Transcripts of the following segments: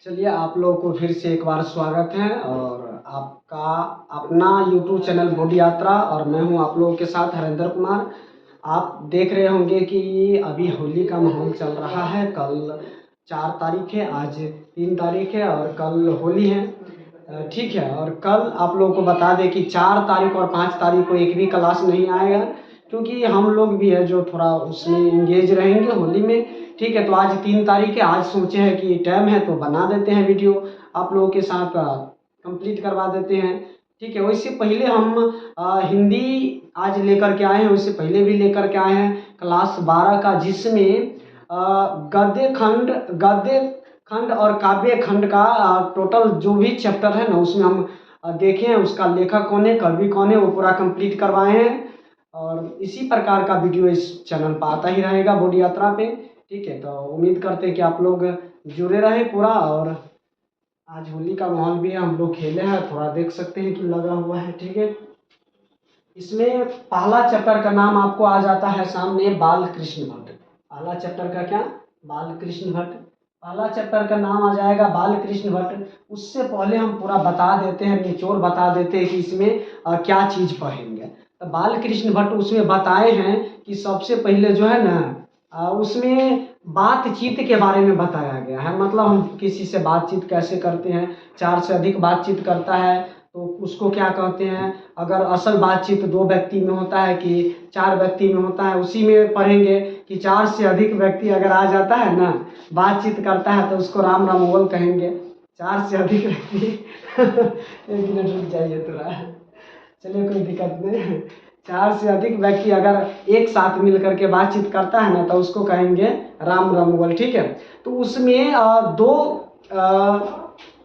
चलिए आप लोगों को फिर से एक बार स्वागत है और आपका अपना यूट्यूब चैनल बॉडी यात्रा और मैं हूं आप लोगों के साथ हरेंद्र कुमार। आप देख रहे होंगे कि अभी होली का माहौल चल रहा है। कल 4 तारीख है, आज 3 तारीख है और कल होली है। ठीक है। और कल आप लोगों को बता दें कि 4 तारीख और 5 तारीख को एक भी क्लास नहीं आएगा, क्योंकि हम लोग भी है जो थोड़ा उसमें इंगेज रहेंगे होली में। ठीक है। तो आज 3 तारीख है, आज सोचे हैं कि टाइम है तो बना देते हैं वीडियो, आप लोगों के साथ कंप्लीट करवा देते हैं। ठीक है। वैसे पहले हम हिंदी आज लेकर के आए हैं, उससे पहले भी लेकर के आए हैं क्लास 12 का, जिसमें गद्य खंड और काव्य खंड का टोटल जो भी चैप्टर है ना, उसमें हम देखे हैं उसका लेखक कौन है, कवि कौन है, वो पूरा कंप्लीट करवाए हैं। और इसी प्रकार का वीडियो इस चैनल पर आता ही रहेगा बॉडी यात्रा पे। ठीक है। तो उम्मीद करते हैं कि आप लोग जुड़े रहें पूरा। और आज होली का माहौल भी है, हम लोग खेले हैं, थोड़ा देख सकते हैं कि लगा हुआ है। ठीक है। इसमें पहला चैप्टर का नाम आपको आ जाता है सामने, बाल कृष्ण भट्ट। पहला चैप्टर का क्या, बाल कृष्ण भट्ट। पहला चैप्टर का नाम आ जाएगा बाल कृष्ण भट्ट। उससे पहले हम पूरा बता देते हैं, निचोड़ बता देते हैं कि इसमें क्या चीज़ पढ़ेंगे। तो बाल कृष्ण भट्ट उसमें बताए हैं कि सबसे पहले जो है ना, उसमें बातचीत के बारे में बताया गया है। मतलब हम किसी से बातचीत कैसे करते हैं, 4 से अधिक बातचीत करता है तो उसको क्या कहते हैं। अगर असल बातचीत 2 व्यक्ति में होता है कि 4 व्यक्ति में होता है, उसी में पढ़ेंगे कि 4 से अधिक व्यक्ति अगर आ जाता है ना, बातचीत करता है तो उसको राम राम बोल कहेंगे। 4 से अधिक व्यक्ति एक मिनट रुक जाइए थोड़ा, चलिए कोई दिक्कत नहीं। 4 से अधिक व्यक्ति अगर एक साथ मिल करके बातचीत करता है ना, तो उसको कहेंगे राम राम बोल। ठीक है। तो उसमें 2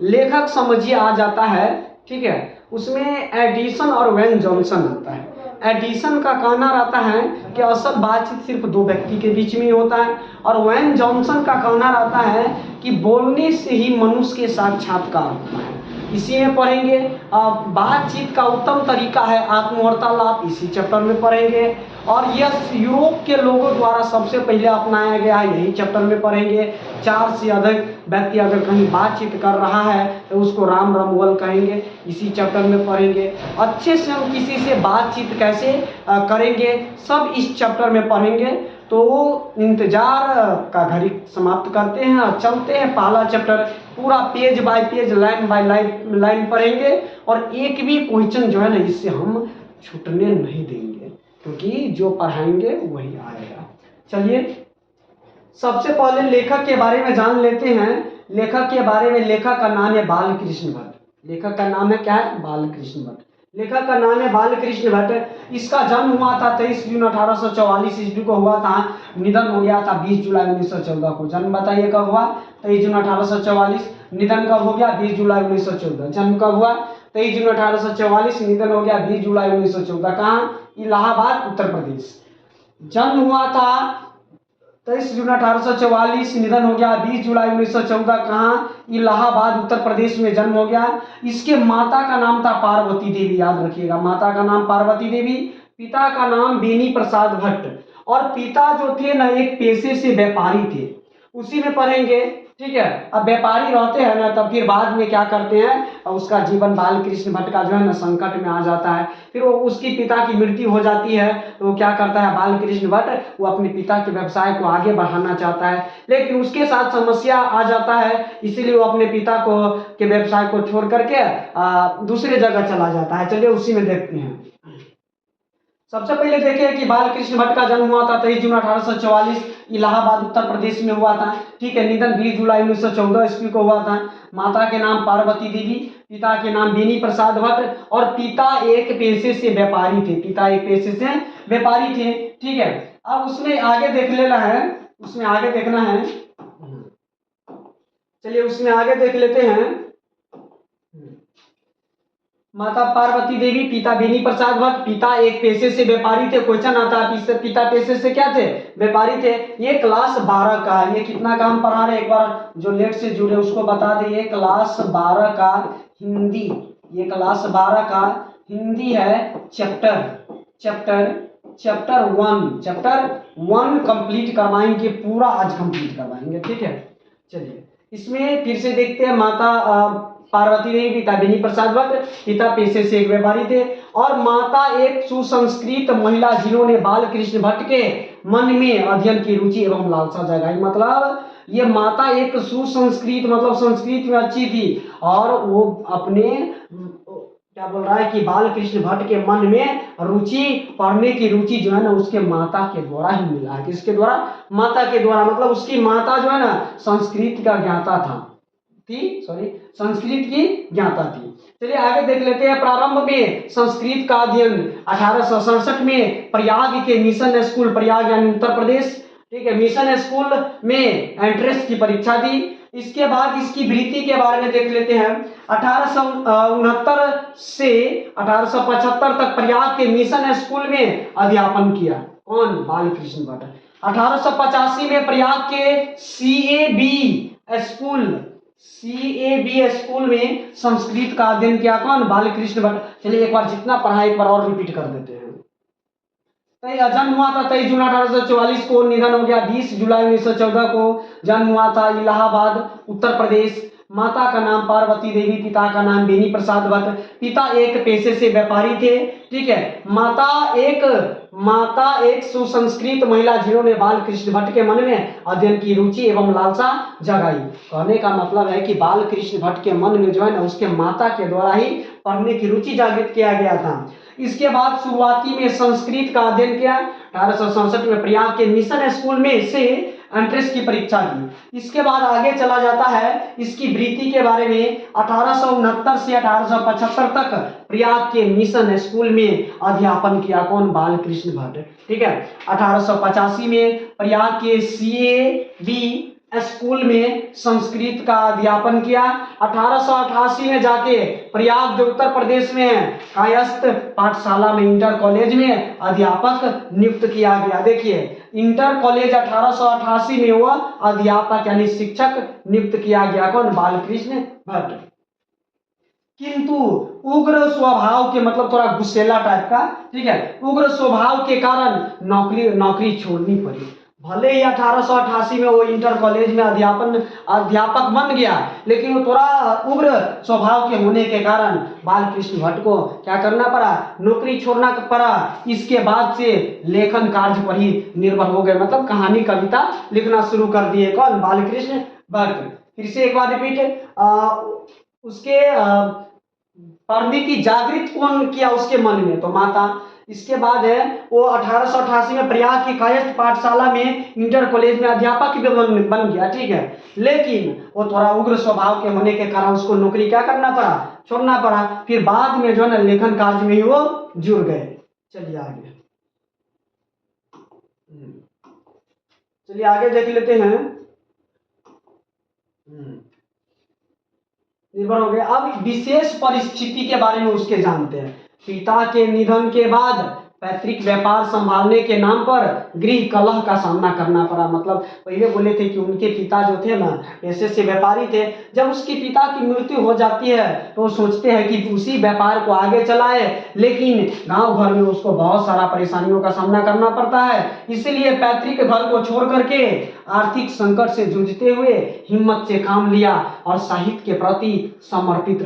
लेखक समझिए आ जाता है। ठीक है। उसमें एडिसन और वेन जॉनसन आता है। एडिसन का कहना रहता है कि असल बातचीत सिर्फ 2 व्यक्ति के बीच में ही होता है, और वेन जॉनसन का कहना रहता है कि बोलने से ही मनुष्य के साक्षात्कार होता है। इसी में पढ़ेंगे। बातचीत का उत्तम तरीका है आत्मवार्तालाप, इसी चैप्टर में पढ़ेंगे। और यह यूरोप के लोगों द्वारा सबसे पहले अपनाया गया है, यही चैप्टर में पढ़ेंगे। 4 से अधिक व्यक्ति अगर कहीं बातचीत कर रहा है तो उसको राम रमुअल कहेंगे, इसी चैप्टर में पढ़ेंगे। अच्छे से हम किसी से बातचीत कैसे करेंगे, सब इस चैप्टर में पढ़ेंगे। तो इंतजार का घड़ी समाप्त करते हैं और चलते हैं। पहला चैप्टर पूरा page bye page, line by line पढ़ेंगे, और एक भी क्वेश्चन जो है ना, इससे हम छूटने नहीं देंगे, क्योंकि जो पढ़ाएंगे वही आएगा। चलिए सबसे पहले लेखक के बारे में जान लेते हैं। लेखक के बारे में, लेखक का नाम है बाल कृष्ण भट्ट। लेखक का नाम है क्या है, बाल कृष्ण भट्ट। लेखक का नाम है बाल कृष्ण भट्ट। इसका जन्म हुआ था 23 जून 1844 ईस्वी को हुआ था। निधन हो गया था 20 जुलाई 1914 को। जन्म बताइए कब हुआ, 23 जून 1844। निधन कब हो गया, 20 जुलाई 1914। जन्म कब हुआ, 23 जून 1844। निधन हो गया 20 जुलाई 1914। कहाँ, इलाहाबाद उत्तर प्रदेश। जन्म हुआ था 23 जून 1844, निधन हो गया 20 जुलाई 1914। कहाँ, इलाहाबाद उत्तर प्रदेश में जन्म हो गया। इसके माता का नाम था पार्वती देवी, याद रखिएगा, माता का नाम पार्वती देवी। पिता का नाम बेनी प्रसाद भट्ट। और पिता जो थे ना, एक पेशे से व्यापारी थे, उसी में पढ़ेंगे। ठीक है। अब व्यापारी रहते हैं ना, तब फिर बाद में क्या करते हैं, उसका जीवन बाल कृष्ण भट्ट का जो है ना संकट में आ जाता है। फिर वो उसकी पिता की मृत्यु हो जाती है, तो वो क्या करता है बाल कृष्ण भट्ट, वो अपने पिता के व्यवसाय को आगे बढ़ाना चाहता है, लेकिन उसके साथ समस्या आ जाता है, इसीलिए वो अपने पिता को के व्यवसाय को छोड़ करके दूसरे जगह चला जाता है। चलिए उसी में देखते हैं। सबसे पहले देखिए कि बाल कृष्ण भट्ट का जन्म हुआ था 23 जून 1844, इलाहाबाद उत्तर प्रदेश में हुआ था। ठीक है। निधन 20 जुलाई 1914 ईस्वी को हुआ था। माता के नाम पार्वती देवी, पिता के नाम बेनी प्रसाद भट्ट, और पिता एक पेशे से व्यापारी थे। पिता एक पेशे से व्यापारी थे। ठीक है। अब उसमें आगे देख लेना है, उसमें आगे देखना है। चलिए उसमें आगे देख लेते हैं। माता पार्वती देवी, पिता बेनी प्रसाद भट्ट। पिता एक पेशे से व्यापारी थे। क्वेश्चन आता है पिता पेशे से क्या थे, व्यापारी थे। ये क्लास 12 का है। ये कितना का हम पढ़ा रहे, एक बार जो लेट से जुड़े उसको बता दें, ये क्लास 12 का हिंदी, ये क्लास 12 का हिंदी है। चैप्टर 1 कंप्लीट करवाएंगे, पूरा आज कंप्लीट करवाएंगे। ठीक है। चलिए इसमें फिर से देखते हैं, माता पार्वती देवी, पिता बेनी प्रसाद भट्ट, पिता पेशे से एक व्यापारी थे, और माता एक सुसंस्कृत महिला जिन्होंने बाल कृष्ण भट्ट के मन में अध्ययन की रुचि एवं लालसा जगाई। मतलब ये माता एक सुसंस्कृत, मतलब संस्कृत में अच्छी थी, और वो अपने क्या बोल रहा है कि बाल कृष्ण भट्ट के मन में रुचि, पढ़ने की रुचि जो है ना उसके माता के द्वारा ही मिला है। किसके द्वारा? माता के द्वारा। मतलब उसकी माता जो है ना संस्कृत का ज्ञाता संस्कृत की ज्ञाता थी। चलिए आगे देख लेते हैं। प्रारंभ में संस्कृत का अध्ययन 1867 में प्रयाग के मिशन स्कूल, प्रयाग यानी उत्तर प्रदेश, ठीक है, मिशन स्कूल में एंट्रेंस की परीक्षा दी। इसके बाद इसकी वृत्ति के बारे में देख लेते हैं। 1869 से 1875 तक प्रयाग के मिशन स्कूल में अध्यापन किया। कौन? बालकृष्ण भट्ट। 1885 में प्रयाग के CAB स्कूल में संस्कृत का अध्ययन किया। कौन? बालकृष्ण भट्ट। चलिए एक बार जितना पढ़ा एक बार और रिपीट कर देते हैं। जन्म हुआ था 23 जून 1844 को, निधन हो गया 20 जुलाई 1914 को। जन्म हुआ था इलाहाबाद उत्तर प्रदेश। माता का नाम पार्वती देवी, पिता का नाम बेनी प्रसाद भट्ट। पिता एक पेशे से व्यापारी थे, ठीक है। माता एक सुसंस्कृत महिला जिन्होंने बाल कृष्ण भट्ट के मन में अध्ययन की रुचि एवं लालसा जगाई। कहने का मतलब है कि बाल कृष्ण भट्ट के मन में जो है ना उसके माता के द्वारा ही पढ़ने की रुचि जागृत किया गया था। इसके बाद शुरुआती में संस्कृत का अध्ययन किया। 1867 में प्रयाग के मिशन स्कूल में से एंट्रेंस की परीक्षा दी। इसके बाद आगे चला जाता है इसकी वृत्ति के बारे में। 1869 से 1875 तक प्रयाग के मिशन स्कूल में अध्यापन किया। कौन? बालकृष्ण भट्ट, ठीक है। 1885 में प्रयाग के CAB स्कूल में संस्कृत का अध्यापन किया। 1888 में जाके प्रयाग जो उत्तर प्रदेश में है कायस्थ पाठशाला में इंटर कॉलेज में अध्यापक नियुक्त किया गया। देखिए इंटर कॉलेज 1888 में वह अध्यापक यानी शिक्षक नियुक्त किया गया। कौन? बालकृष्ण भट्ट। किंतु उग्र स्वभाव के, मतलब थोड़ा गुस्सेला टाइप का, ठीक है, उग्र स्वभाव के कारण नौकरी छोड़नी पड़ी। भले ही 1888 में वो इंटर कॉलेज में अध्यापक बन गया, लेकिन वो थोड़ा उग्र स्वभाव के होने के कारण बालकृष्ण भट्ट को क्या करना पड़ा? नौकरी छोड़ना पड़ा। इसके बाद से लेखन कार्य पर ही निर्भर हो गए, मतलब कहानी कविता लिखना शुरू कर दिए। कौन? बालकृष्ण भट्ट। फिर से एक बार रिपीट, उसके पढ़ने की जागृत कौन किया उसके मन में? तो माता। इसके बाद है वो 1888 में प्रयाग की कायस्थ पाठशाला में इंटर कॉलेज में अध्यापक भी बन गया, ठीक है। लेकिन वो थोड़ा उग्र स्वभाव के होने के कारण उसको नौकरी क्या करना पड़ा? छोड़ना पड़ा। फिर बाद में जो है ना लेखन कार्य में ही वो जुड़ गए। चलिए आगे देख लेते हैं। निर्भर हो गए। अब विशेष परिस्थिति के बारे में उसके जानते हैं। पिता के निधन के बाद पैतृक व्यापार संभालने के नाम पर गृह कलह का सामना करना पड़ा। मतलब पहले बोले थे कि उनके पिता जो थे ना ऐसे से व्यापारी थे। जब उसके पिता की मृत्यु हो जाती है तो वो सोचते हैं कि उसी व्यापार को आगे चलाए, लेकिन गांव घर में उसको बहुत सारा परेशानियों का सामना करना पड़ता है। इसीलिए पैतृक घर को छोड़ करके आर्थिक संकट से जूझते हुए हिम्मत से काम लिया और साहित्य के प्रति समर्पित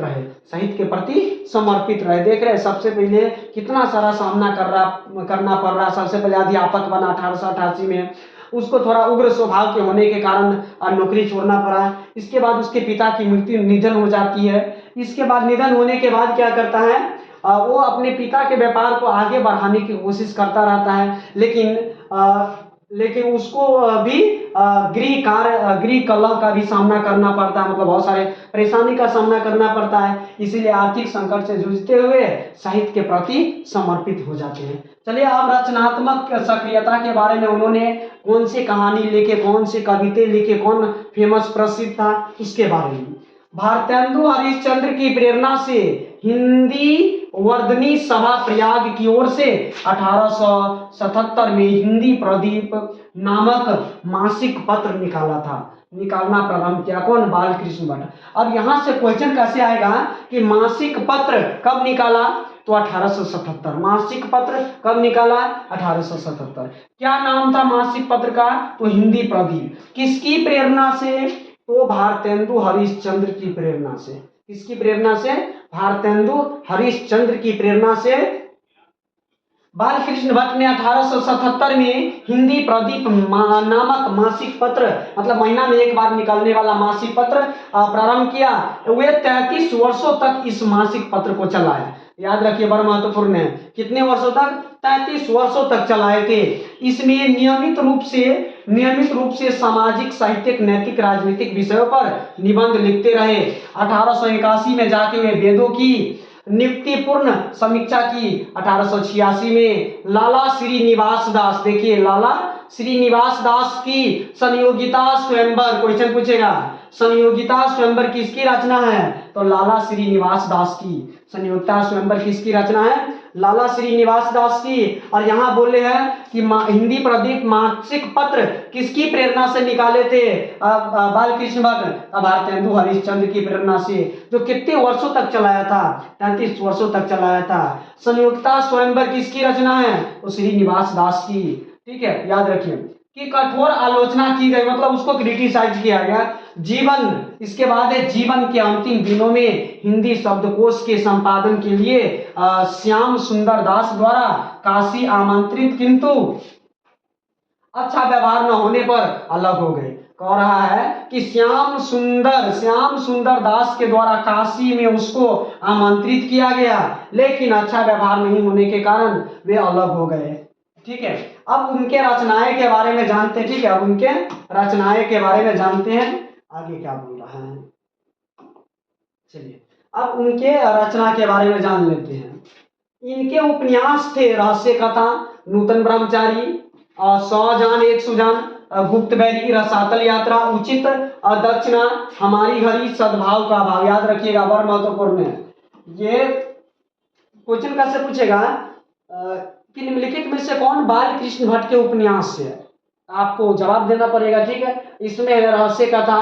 रहे। देख रहे सबसे पहले कितना सारा सामना करना पड़ रहा। सबसे पहले अध्यापक बना 1888 में, उसको थोड़ा उग्र स्वभाव के होने के कारण नौकरी छोड़ना पड़ा। इसके बाद उसके पिता की निधन हो जाती है। इसके बाद निधन होने के बाद क्या करता है, वो अपने पिता के व्यापार को आगे बढ़ाने की कोशिश करता रहता है, लेकिन उसको भी गृह कलह का भी सामना करना पड़ता है। मतलब बहुत सारे परेशानी का सामना करना पड़ता है। इसीलिए आर्थिक संकट से जूझते हुए साहित्य के प्रति समर्पित हो जाते हैं। चलिए अब रचनात्मक सक्रियता के बारे में उन्होंने कौन सी कहानी लिखे, कौन से कविता लिखे, कौन फेमस प्रसिद्ध था, उसके बारे में। भारतेंदु हरिश्चंद्र की प्रेरणा से हिंदी वर्धनी सभा प्रयाग की ओर से 1877 में हिंदी प्रदीप नामक मासिक पत्र निकालना प्रारंभ किया। कौन? बालकृष्ण भट्ट। अब यहाँ से क्वेश्चन कैसे आएगा कि मासिक पत्र कब निकाला? तो 1877। मासिक पत्र कब निकाला? 1877। क्या नाम था मासिक पत्र का? तो हिंदी प्रदीप। किसकी प्रेरणा से? तो भारतेंदु हरिश्चंद्र की प्रेरणा से। किसकी प्रेरणा से? भारतेंदु हरिश्चंद्र की प्रेरणा से बालकृष्ण भट्ट ने 1877 में हिंदी प्रदीप नामक मासिक पत्र, मतलब महीना में एक बार निकलने वाला मासिक पत्र प्रारंभ किया। वे 33 वर्षों तक इस मासिक पत्र को चलाया। याद रखिए, बड़ा महत्वपूर्ण है। कितने वर्षों तक? 33 वर्षों तक चलाए थे। इसमें नियमित रूप से सामाजिक, साहित्यिक, नैतिक, राजनीतिक विषयों पर निबंध लिखते रहे। 1881 में जाके वे वेदों की नियुक्तिपूर्ण समीक्षा की। 1886 में लाला श्रीनिवास दास, देखिए लाला श्रीनिवास दास की संयोगिता स्वयंवर, क्वेश्चन पूछेगा संयोगिता स्वयंवर किसकी रचना है? तो लाला श्रीनिवास दास की संयोगिता स्वयंवर किसकी रचना है? लाला श्रीनिवास दास की। और यहाँ बोले हैं कि हिंदी प्रदीप मासिक पत्र किसकी प्रेरणा से निकाले थे बालकृष्ण भट्ट? भारतेंदु हरिश्चंद्र की प्रेरणा से, जो कितने वर्षों तक चलाया था? 33 वर्षों तक चलाया था। संयुक्ता स्वयंवर किसकी रचना है? तो श्रीनिवास दास की। ठीक है, याद रखिए कि कठोर आलोचना की गई, मतलब उसको क्रिटिसाइज किया गया। जीवन, इसके बाद है जीवन के अंतिम दिनों में हिंदी शब्दकोश के संपादन के लिए श्याम सुंदर दास द्वारा काशी आमंत्रित, किंतु अच्छा व्यवहार न होने पर अलग हो गए। कह रहा है कि श्याम सुंदर दास के द्वारा काशी में उसको आमंत्रित किया गया, लेकिन अच्छा व्यवहार नहीं होने के कारण वे अलग हो गए। ठीक है, अब उनके रचनाएं के बारे में जानते हैं। ठीक है, अब उनके रचनाएं के बारे में जानते हैं, आगे क्या बोल रहा है। चलिए अब उनके रचना के बारे में जान लेते हैं। इनके उपन्यास थे रहस्य कथा, नूतन ब्रह्मचारी, 100 जान 1 सुजान, गुप्तबैरी, रसातल यात्रा, उचित दक्षिणा, हमारी घड़ी, सद्भाव का भाव। याद रखिएगा, बड़ा महत्वपूर्ण है। ये क्वेश्चन कैसे पूछेगा कि निम्नलिखित में से कौन बालकृष्ण भट्ट के उपन्यास से है? आपको जवाब देना पड़ेगा। ठीक है, इसमें है रहस्य कथा,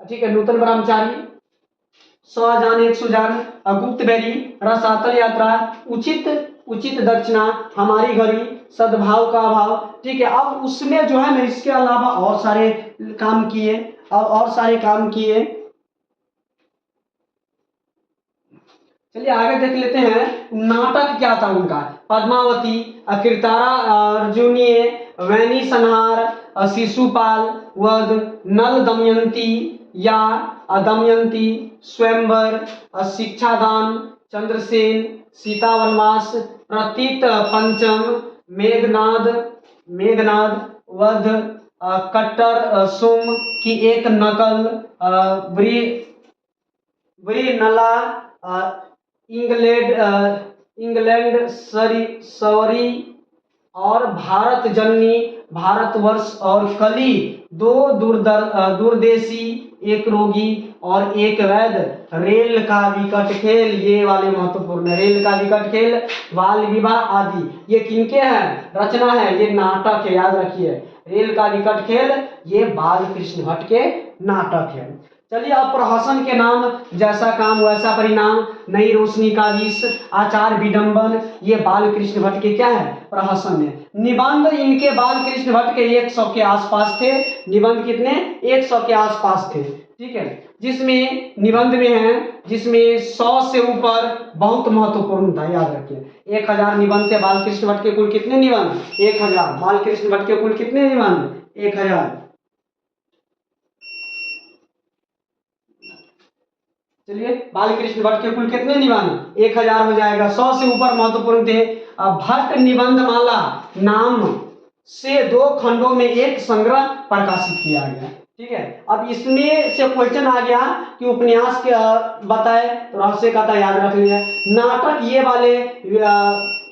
ठीक है, नूतन ब्रह्मचारी, 100 जान 1 सुजान, गुप्तबैरी, रसातल यात्रा, उचित दक्षिणा, हमारी घड़ी, सद्भाव का अभाव। ठीक है, अब उसमें जो है ना, इसके अलावा और सारे काम किए, चलिए आगे देख लेते हैं। नाटक क्या था उनका? पद्मावती, कृतारा अर्जुनीय, वैनी संहार, शिशुपाल वध, नल दमयंती या दमयंती, स्वयंवर, शिक्षादान, चंद्रसेन, सीता वनवास, प्रतीत पंचम, मेघनाद वध, कट्टर सुम की एक नकल, ब्रिनला, इंग्लैंड सॉरी और भारत जननी, भारतवर्ष और कली, 2 दूरदेशी, एक रोगी और एक वैद, रेल का विकट खेल, ये वाले महत्वपूर्ण है। रेल का विकट खेल, बाल विवाह आदि, ये किनके हैं? रचना है, ये नाटक है। याद रखिए, रेल का विकट खेल ये बालकृष्ण भट्ट के नाटक है। चलिए अब प्रहसन के नाम, जैसा काम वैसा परिणाम, नई रोशनी का विष, आचार विडंबन, ये बालकृष्ण भट्ट के क्या है? प्रहसन है। निबंध इनके बालकृष्ण भट्ट के 100 के आसपास थे। निबंध कितने? 100 के आसपास थे। ठीक है, जिसमें निबंध में है, जिसमें 100 से ऊपर बहुत महत्वपूर्ण था। याद रखिए 1000 निबंध थे बालकृष्ण भट्ट के। कुल कितने निबंध? 1000। बालकृष्ण भट्ट के कुल कितने निबंध? 1000। चलिए बालकृष्ण भट्ट के कुल कितने निबंध? 1000 हो जाएगा। 100 से ऊपर महत्वपूर्ण थे। भट्ट निबंध माला नाम से 2 खंडों में एक संग्रह प्रकाशित किया गया। ठीक है, अब इसमें से क्वेश्चन आ गया कि उपन्यास के बताए, तो रहस्य कथा याद रख लिया। नाटक ये वाले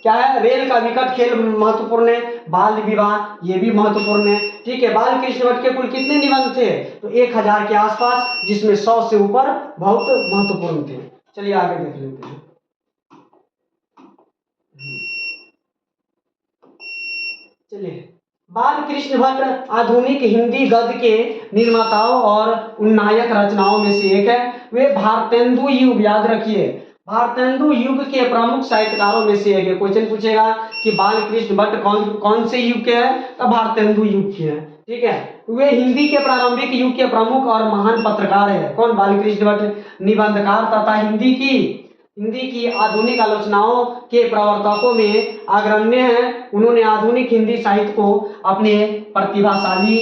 क्या है? रेल का विकट खेल महत्वपूर्ण है, बाल विवाह ये भी महत्वपूर्ण है। ठीक है, बालकृष्ण भट्ट के कुल कितने निबंध थे? तो 1000 के आसपास, जिसमें 100 से ऊपर बहुत महत्वपूर्ण थे। चलिए आगे देख लेते हैं। चलिए, बालकृष्ण भट्ट आधुनिक हिंदी गद्य के निर्माताओं और उन्नायक रचनाओं में से एक है। वे भारतेंदु युग, याद रखिए, भारतेंदु युग के प्रमुख साहित्यकारों में से एक है। क्वेश्चन पूछेगा कि बालकृष्ण भट्ट कौन से युग के हैं? तो भारतेंदु युग के हैं। ठीक है। वे हिंदी के प्रारंभिक युग के प्रमुख और महान पत्रकार है। कौन? बालकृष्ण भट्ट। निबंधकार तथा हिंदी की आधुनिक आलोचनाओं के प्रवर्तकों में अग्रण्य हैं। उन्होंने आधुनिक हिंदी साहित्य को अपने प्रतिभाशाली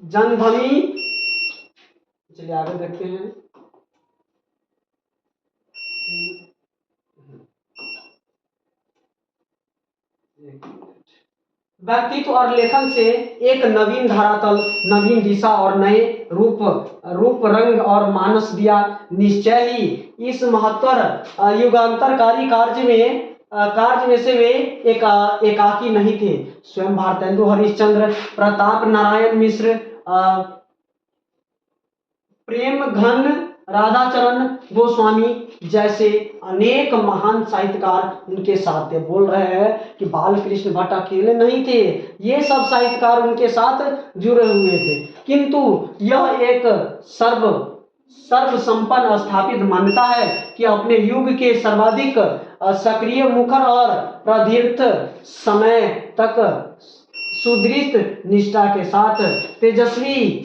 जनधनी, चलिए आगे देखते हैं, व्यक्तित्व और लेखन से एक नवीन धरातल, नवीन दिशा और नए रूप रंग और मानस दिया। निश्चय ही इस महत्तर युगांतरकारी कार्य में से वे एकाकी नहीं थे। स्वयं भारतेंदु हरिश्चंद्र, प्रताप नारायण मिश्र, प्रेम घन, राधाचरण गोस्वामी जैसे अनेक महान साहित्यकार उनके साथ थे। बोल रहे हैं कि बालकृष्ण भट्ट अकेले नहीं थे, ये सब साहित्यकार उनके साथ जुड़े हुए थे। किंतु यह एक सर्व संपन्न स्थापित मान्यता है कि अपने युग के सर्वाधिक सक्रिय मुखर और प्रदीर्घ समय तक सुदृढ़ निष्ठा के साथ तेजस्वी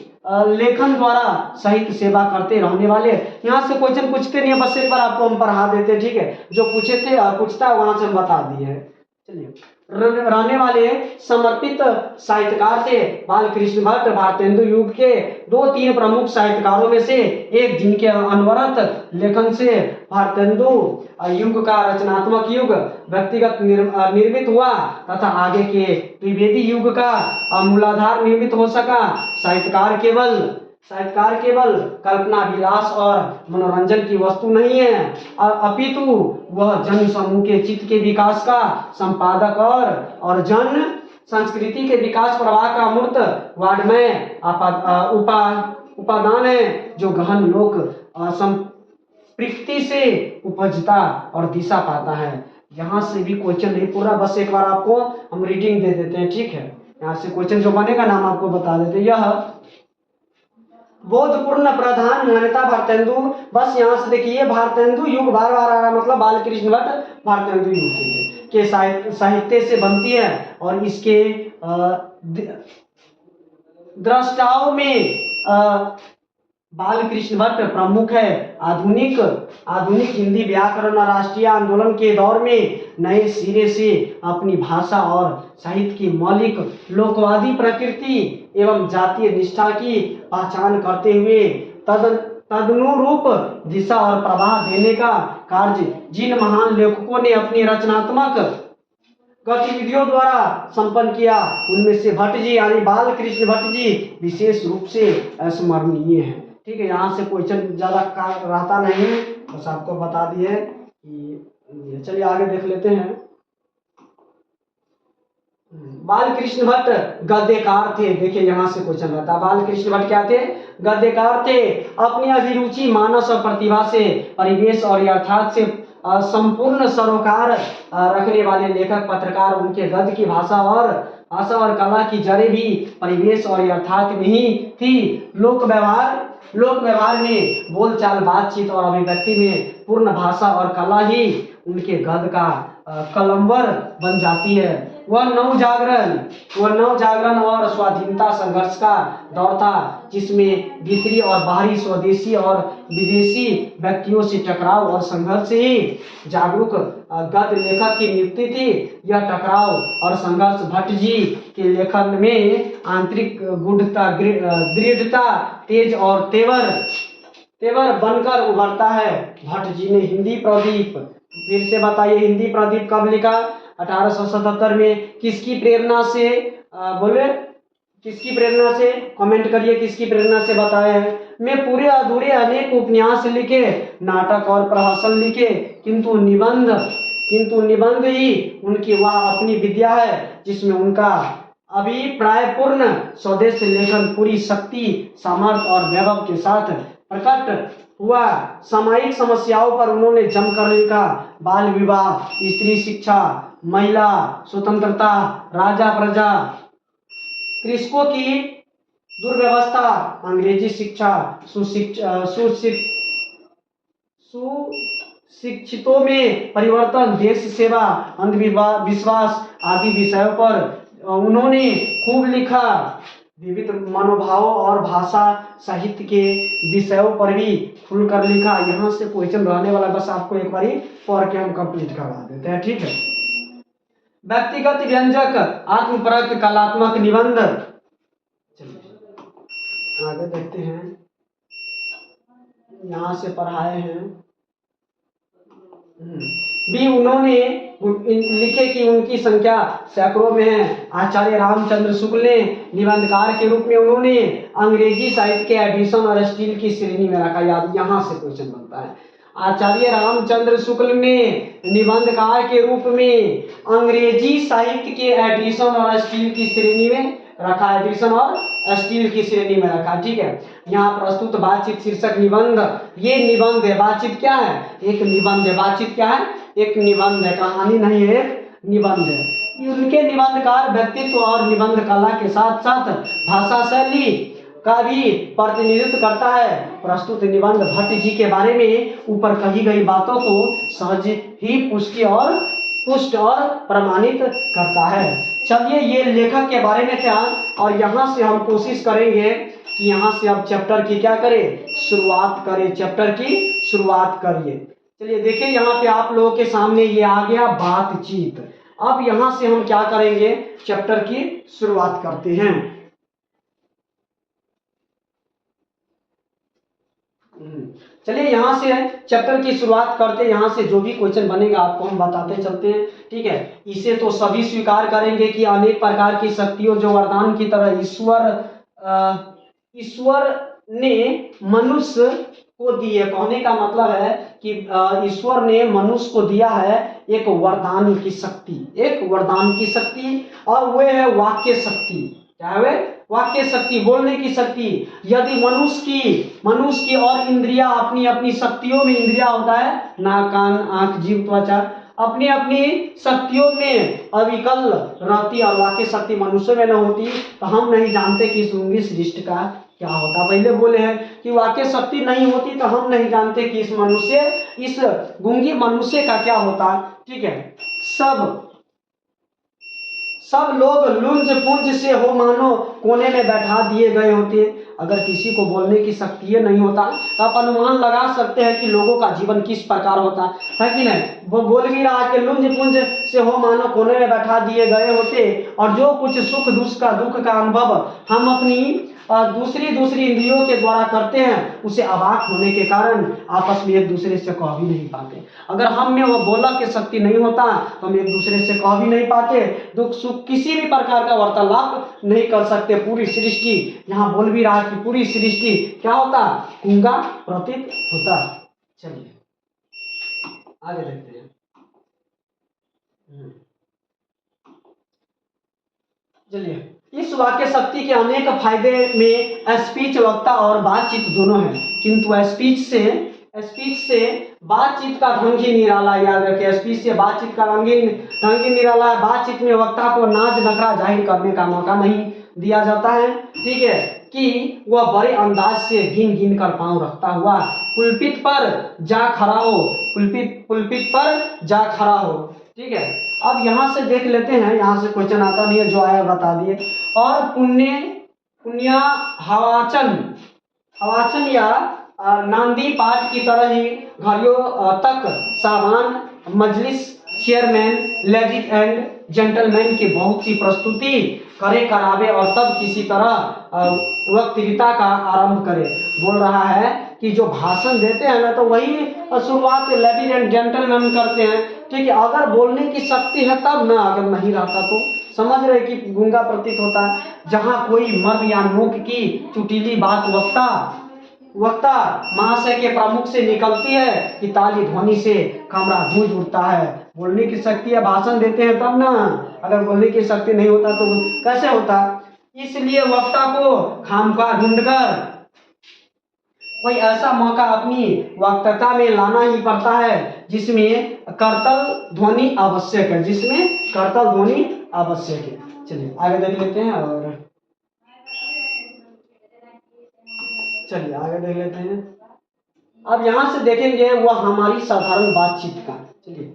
लेखन द्वारा साहित्य सेवा करते रहने वाले। यहाँ से क्वेश्चन पूछते नहीं है, बस एक बार आपको हम पढ़ा देते, ठीक है। जो पूछता है वहां से हम बता दिए हैं। चलिए, रहने वाले समर्पित साहित्यकार थे बालकृष्ण भट्ट। भारतेंदु युग के 2-3 प्रमुख साहित्यकारों में से एक, जिनके अनवरत लेखन से भारतेंदु युग का रचनात्मक युग व्यक्तिगत निर्मित हुआ तथा आगे के त्रिवेदी युग का मूलाधार निर्मित हो सका। साहित्यकार केवल कल्पना विलास और मनोरंजन की वस्तु नहीं है, अपितु वह जन समूह के चित्त के विकास का संपादक और जन संस्कृति के विकास प्रवाह का मूर्त वाड्मय उपादान है, जो गहन लोक संपृक्ति से उपजता और दिशा पाता है। यहाँ से भी क्वेश्चन नहीं पूरा, बस एक बार आपको हम रीडिंग दे देते हैं, ठीक है। यहाँ से क्वेश्चन जो बनेगा नाम आपको बता देते हैं। यह बोधपूर्ण प्रधान मान्यता भारतेंदु, बस यहाँ से देखिए भारतेंदु युग बार बार आ रहा, मतलब बालकृष्ण भट्ट भारतेंदु युग के साहित्य से बनती है और इसके दृष्टाओं में बालकृष्ण भट्ट प्रमुख है। आधुनिक हिंदी व्याकरण और राष्ट्रीय आंदोलन के दौर में नए सिरे से अपनी भाषा और साहित्य की मौलिक लोकवादी प्रकृति एवं जातीय निष्ठा की पहचान करते हुए तदनुरूप दिशा और प्रवाह देने का कार्य जिन महान लेखकों ने अपनी रचनात्मक गतिविधियों द्वारा संपन्न किया, उनमें से भट्ट जी यानी बालकृष्ण भट्ट जी विशेष रूप से स्मरणीय है। ठीक है, यहाँ से क्वेश्चन ज़्यादा रहता नहीं, बस आपको बता दिए कि चलिए आगे देख लेते हैं। बालकृष्ण भट्ट गद्यकार थे। देखिए यहाँ से क्वेश्चन रहता है, बालकृष्ण भट्ट क्या थे? गद्यकार थे। अपनी अभिरुचि, मानस और प्रतिभा से परिवेश और यथार्थ से संपूर्ण सरोकार रखने वाले लेखक पत्रकार, उनके गद्य की भाषा और कला की जड़ें भी परिवेश और यथार्थ में ही थी। लोक व्यवहार में बोलचाल, बातचीत और अभिव्यक्ति में पूर्ण भाषा और कला ही उनके गद्य का कलमवर बन जाती है। वह नवजागरण और स्वाधीनता संघर्ष का दौर था, जिसमें भीतरी और बाहरी, स्वदेशी और विदेशी व्यक्तियों से टकराव और संघर्ष से ही जागरूक गद्य लेखक की नियुक्ति थी। यह टकराव और संघर्ष भट्ट जी के लेखन में आंतरिक गूढ़ता, दृढ़ता, तेज और तेवर बनकर उभरता है। भट्ट जी ने हिंदी प्रदीप, फिर से बताइए, हिंदी प्रदीप कब लिखा? 1877 में। किसकी प्रेरणा से? बोले किसकी प्रेरणा से? कमेंट करिए किसकी प्रेरणा से बताए हैं। मैं पूरे अधूरे अनेक उपन्यास लिखे, नाटक और प्रहसन लिखे, किंतु निबंध ही उनकी वह अपनी विद्या है जिसमें उनका अभिप्रायपूर्ण स्वदेश लेखन पूरी शक्ति, सामर्थ्य और वैभव के साथ प्रकट हुआ। सामाजिक समस्याओं पर उन्होंने जमकर लिखा। बाल विवाह, स्त्री शिक्षा, महिला स्वतंत्रता, राजा प्रजा, कृषकों की दुर्व्यवस्था, अंग्रेजी शिक्षा, सुशिक्षितों में परिवर्तन, देश सेवा, अंधविश्वास आदि विषयों पर उन्होंने खूब लिखा। विविध मनोभावों और भाषा साहित्य के विषयों पर भी खुलकर लिखा। यहाँ से क्वेश्चन रहने वाला, बस आपको एक बार पढ़ के हम कंप्लीट करवा देते हैं, ठीक है। व्यक्तिगत व्यंजक, आत्मपरक, कलात्मक निबंध। चलिए आगे देखते हैं, यहाँ से पढ़ाए हैं। भी उन्होंने लिखे कि उनकी संख्या सैकड़ों में है। आचार्य रामचंद्र शुक्ल ने निबंधकार के रूप में उन्होंने अंग्रेजी साहित्य के एडिशन और स्टील की श्रेणी में रखा। याद, यहाँ से क्वेश्चन बनता है। आचार्य रामचंद्र शुक्ल ने निबंधकार के रूप में अंग्रेजी साहित्य के एडिशन और स्टील की श्रेणी में रखा, एडिशन और स्टील की श्रेणी में रखा, ठीक है। यहाँ प्रस्तुत बातचीत शीर्षक निबंध, ये निबंध है। बातचीत क्या है? एक निबंध है। बातचीत क्या है? एक निबंध है, कहानी नहीं है, एक निबंध है। उनके निबंधकार व्यक्तित्व और निबंध कला के साथ साथ भाषा शैली का भी प्रतिनिधित्व करता है। प्रस्तुत निबंध भट्ट जी के बारे में ऊपर कही गई बातों को सहज ही पुष्ट और प्रमाणित करता है। चलिए, ये लेखक के बारे में था, और यहाँ से हम कोशिश करेंगे कि यहाँ से अब चैप्टर की क्या करें, शुरुआत करें। चैप्टर की शुरुआत करिए। चलिए देखिए, यहाँ पे आप लोगों के सामने ये आ गया बातचीत। अब यहाँ से हम क्या करेंगे, चैप्टर की शुरुआत करते हैं। चलिए यहाँ से चैप्टर की शुरुआत करते हैं। यहाँ से जो भी क्वेश्चन बनेगा आपको हम बताते चलते हैं, ठीक है। इसे तो सभी स्वीकार करेंगे कि अनेक प्रकार की शक्तियों जो वरदान की तरह ईश्वर ने मनुष्य को दी है। कहने का मतलब है कि ईश्वर ने मनुष्य को दिया है एक वरदान की शक्ति, एक वरदान की शक्ति, और वह है वाक्य शक्ति। क्या है? वाक्य शक्ति, बोलने की शक्ति। यदि मनुष्य की और इंद्रिया अपनी अपनी शक्तियों में, इंद्रिया होता है नाक, कान, आंख, जीभ, त्वचा, अपनी अपनी शक्तियों में अविकल रहती और वाक्य शक्ति मनुष्य में न होती तो हम नहीं जानते कि इस गूंगी सृष्टि का क्या होता। पहले बोले हैं कि वाक्य शक्ति नहीं होती तो हम नहीं जानते कि इस गूंगी मनुष्य का क्या होता, ठीक है। सब लोग लुंज पुंज से हो मानो कोने में बैठा दिए गए होते। अगर किसी को बोलने की शक्ति नहीं होता तो आप अनुमान लगा सकते हैं कि लोगों का जीवन किस प्रकार होता है कि नहीं। वो बोल भी रहा है कि लुंज पुंज से हो मानो कोने में बैठा दिए गए होते, और जो कुछ सुख दुख का अनुभव हम अपनी दूसरी इंद्रियों के द्वारा करते हैं, उसे अवाक होने के कारण आपस में एक दूसरे से कह भी नहीं पाते। अगर हम में वो बोलने की शक्ति नहीं होता तो हम एक दूसरे से कह भी नहीं पाते, दुख सुख किसी भी प्रकार का वार्तालाप नहीं कर सकते। पूरी सृष्टि, यहाँ बोल भी रहा कि पूरी सृष्टि क्या होता, गूंगा प्रतीत होता। चलिए आगे देखते हैं। चलिए, इस वाक्य शक्ति के अनेक फायदे में स्पीच, वक्ता और बातचीत दोनों हैं, किंतु स्पीच से बातचीत का ढंग ही निराला। याद रखिए, स्पीच से बातचीत का ढंग ही निराला है। बातचीत में वक्ता को नाज नखरा जाहिर करने का मौका नहीं दिया जाता है, ठीक है, कि वह बड़े अंदाज से गिन कर पांव रखता हुआ पुलपित पर जा खड़ा हो, ठीक है। अब यहाँ से देख लेते हैं, यहाँ से क्वेश्चन आता नहीं है, जो आया बता दिए। और पुण्य हवाचन या नांदी पाठ की तरह ही घड़ियों तक सामान, मजलिस, चेयरमैन, लेडीज एंड जेंटलमैन की बहुत सी प्रस्तुति करावे और तब किसी तरह वक्तृता का आरंभ करे। बोल रहा है कि जो भाषण देते हैं ना, तो वही शुरुआत लेडीज एंड जेंटलमैन करते हैं, ठीक है। अगर बोलने की शक्ति है तब ना, अगर नहीं रहता तो समझ रहे कि गूंगा प्रतीत होता है। जहाँ कोई मर्म या नोक की चुटीली बात वक्ता महाशय के प्रमुख से निकलती है कि ताली ध्वनि से कमरा गूंज उठता है। बोलने की शक्ति है, भाषण देते हैं तब ना, अगर बोलने की शक्ति नहीं होता तो कैसे होता। इसलिए वक्ता को खामखा ढूंढकर कोई ऐसा मौका अपनी वक्तृता में लाना ही पड़ता है जिसमें करतल ध्वनि आवश्यक है, चलिए आगे देख लेते हैं, और चलिए आगे देख लेते हैं। अब यहां से देखेंगे वह हमारी साधारण बातचीत का। चलिए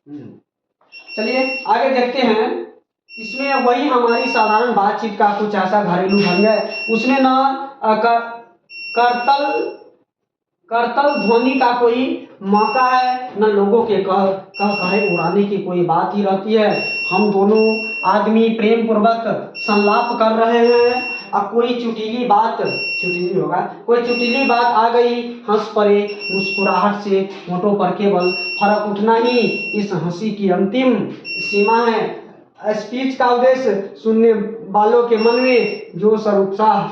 चलिए आगे देखते हैं। इसमें वही हमारी साधारण बातचीत का कुछ ऐसा घरेलू ढंग है, उसमें ना करतल करतल ध्वनि का कोई मौका है, न लोगों के कहे उड़ाने की कोई बात ही रहती है। हम दोनों आदमी प्रेम पूर्वक संलाप कर रहे हैं, अब कोई चुटीली बात, चुटीली होगा, कोई चुटीली बात आ गई, हंस पड़े, मुस्कुराहट से होठों पर केवल फर्क उठना ही इस हंसी की अंतिम सीमा है। स्पीच का उद्देश्य सुनने वालों के मन में जोश और उत्साह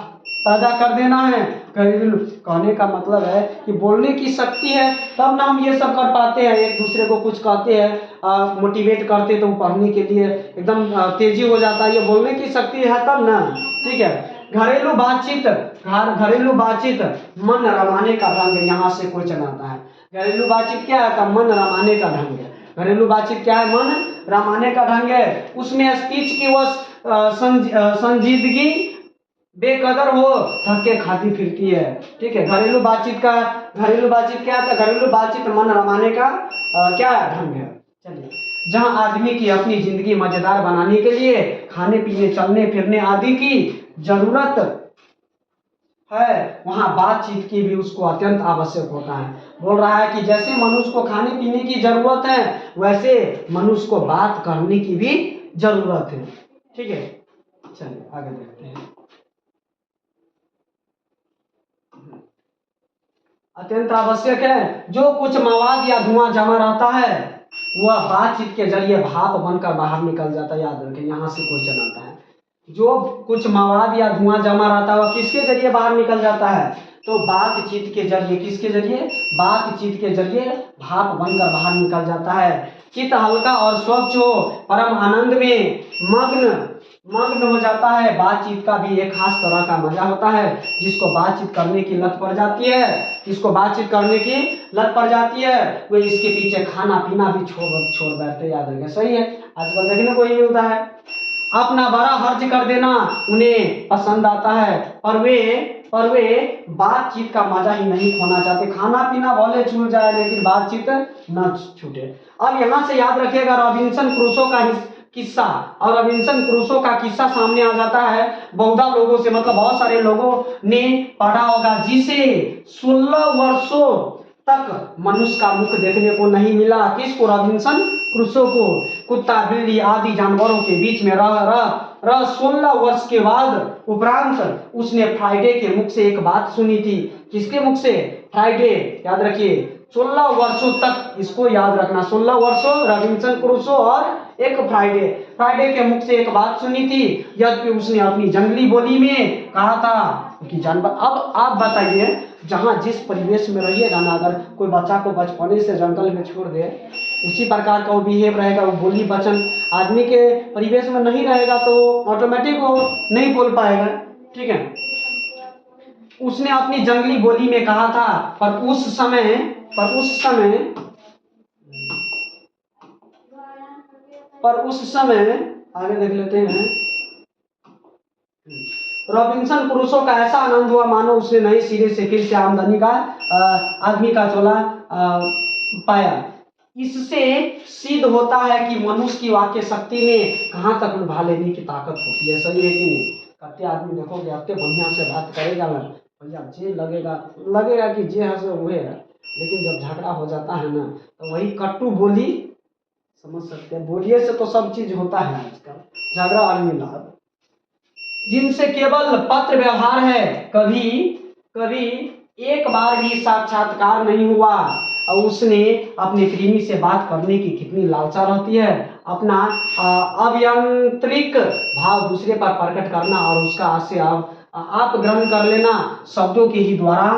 पैदा कर देना है। घरेलू कहने का मतलब है कि बोलने की शक्ति है, तब ना हम ये सब कर पाते हैं, एक दूसरे को कुछ कहते हैं, मोटिवेट करते तो पढ़ने के लिए एकदम तेजी हो जाता है। ये बोलने की शक्ति है तब ना, ठीक है। घरेलू बातचीत मन रमाने का ढंग यहाँ से क्वेश्चन आता है। घरेलू बातचीत क्या है? तो मन रमाने का ढंग है। घरेलू बातचीत क्या है? मन रमाने का ढंग है। उसमें स्पीच की वह संजीदगी बेकदर हो धक्के खाती फिरती है, ठीक है। घरेलू बातचीत क्या है? घरेलू बातचीत मन रमाने का क्या ढंग है। चलिए, जहां आदमी की अपनी जिंदगी मजेदार बनाने के लिए खाने पीने चलने फिरने आदि की जरूरत है, वहां बातचीत की भी उसको अत्यंत आवश्यक होता है। बोल रहा है कि जैसे मनुष्य को खाने पीने की जरूरत है, वैसे मनुष्य को बात करने की भी जरूरत है, ठीक है। चलिए आगे देखते हैं। अत्यंत आवश्यक है। जो कुछ मवाद या धुआं जमा रहता है वह बातचीत के जरिए भाप बनकर बाहर निकल जाता है। याद रखें, यहाँ से क्वेश्चन आता है। जो कुछ मवाद या धुआं जमा रहता है वह किसके जरिए बाहर निकल जाता है? तो बातचीत के जरिए। किसके जरिए? बातचीत के जरिए भाप बनकर बाहर निकल जाता है। चित्त हल्का और स्वच्छ हो, परम आनंद में मग्न हो जाता है। बातचीत का भी एक खास तरह का मजा होता है। जिसको बातचीत करने की लत पड़ जाती है, वो इसके पीछे खाना पीना भी छोड़ बैठते। याद रखें, सही है। आजकल देखने को ही मिलता है। अपना बड़ा खर्च कर देना उन्हें पसंद आता है, पर वे बातचीत का मजा ही नहीं खोना चाहते। खाना पीना भले छूट जाए लेकिन बातचीत न छूटे। अब यहाँ से याद रखिएगा रॉबिन्सन क्रूसो का किस्सा, और रॉबिन्सन क्रूसो का किस्सा सामने आ जाता है बहुधा लोगों से, मतलब बहुत सारे लोगों ने पढ़ा होगा, जिसे 16 वर्षों तक मनुष्य का मुख देखने को नहीं मिला। किसको? रॉबिन्सन क्रूसो को। कुत्ता बिल्ली आदि जानवरों के बीच में रह 16 वर्ष के बाद उपरांत उसने फ्राइडे के मुख से एक बात सुनी थी। किसके मुख से? फ्राइडे। याद रखिए, 16 वर्षों तक, इसको याद रखना, 16 वर्षों रॉबिन्सन क्रूसो और एक फ्राइडे के मुख से एक बात सुनी थी, यद्यपि उसने अपनी जंगली बोली में कहा था कि जानवर। अब आप बताइए, जहाँ जिस परिवेश में रहिएगा ना, अगर कोई बच्चा को बचपने से जंगल में छोड़ दे, उसी प्रकार का वो बिहेव रहेगा, वो बोली वचन आदमी के परिवेश में नहीं रहेगा तो ऑटोमेटिक वो नहीं बोल पाएगा, ठीक है। उसने अपनी जंगली बोली में कहा था, पर उस समय आगे देख लेते हैं। रॉबिन्सन क्रूसो का ऐसा आनंद हुआ मानो उसने नए सिरे से फिर से आमदनी का आदमी का चोला पाया। इससे सिद्ध होता है कि मनुष्य की वाक्य शक्ति में कहाँ तक लुभा लेने की ताकत होती है। सही है कि नहीं? कत्ते आदमी देखोगे अत्ते बढ़िया से बात करेगा ना भैया, जे लगेगा कि जे हंस हुए है, लेकिन जब झगड़ा हो जाता है ना तो वही कट्टू बोली, समझ सकते हैं, बोलिए से तो सब चीज होता है आजकल, झगड़ा और मिलाप। जिनसे केवल पत्र व्यवहार है, कभी एक बार भी साक्षात्कार नहीं हुआ, और उसने अपने प्रेमी से बात करने की कितनी लालसा रहती है। अपना अभियांत्रिक भाव दूसरे पर प्रकट करना और उसका आशय आप ग्रहण कर लेना शब्दों के ही द्वारा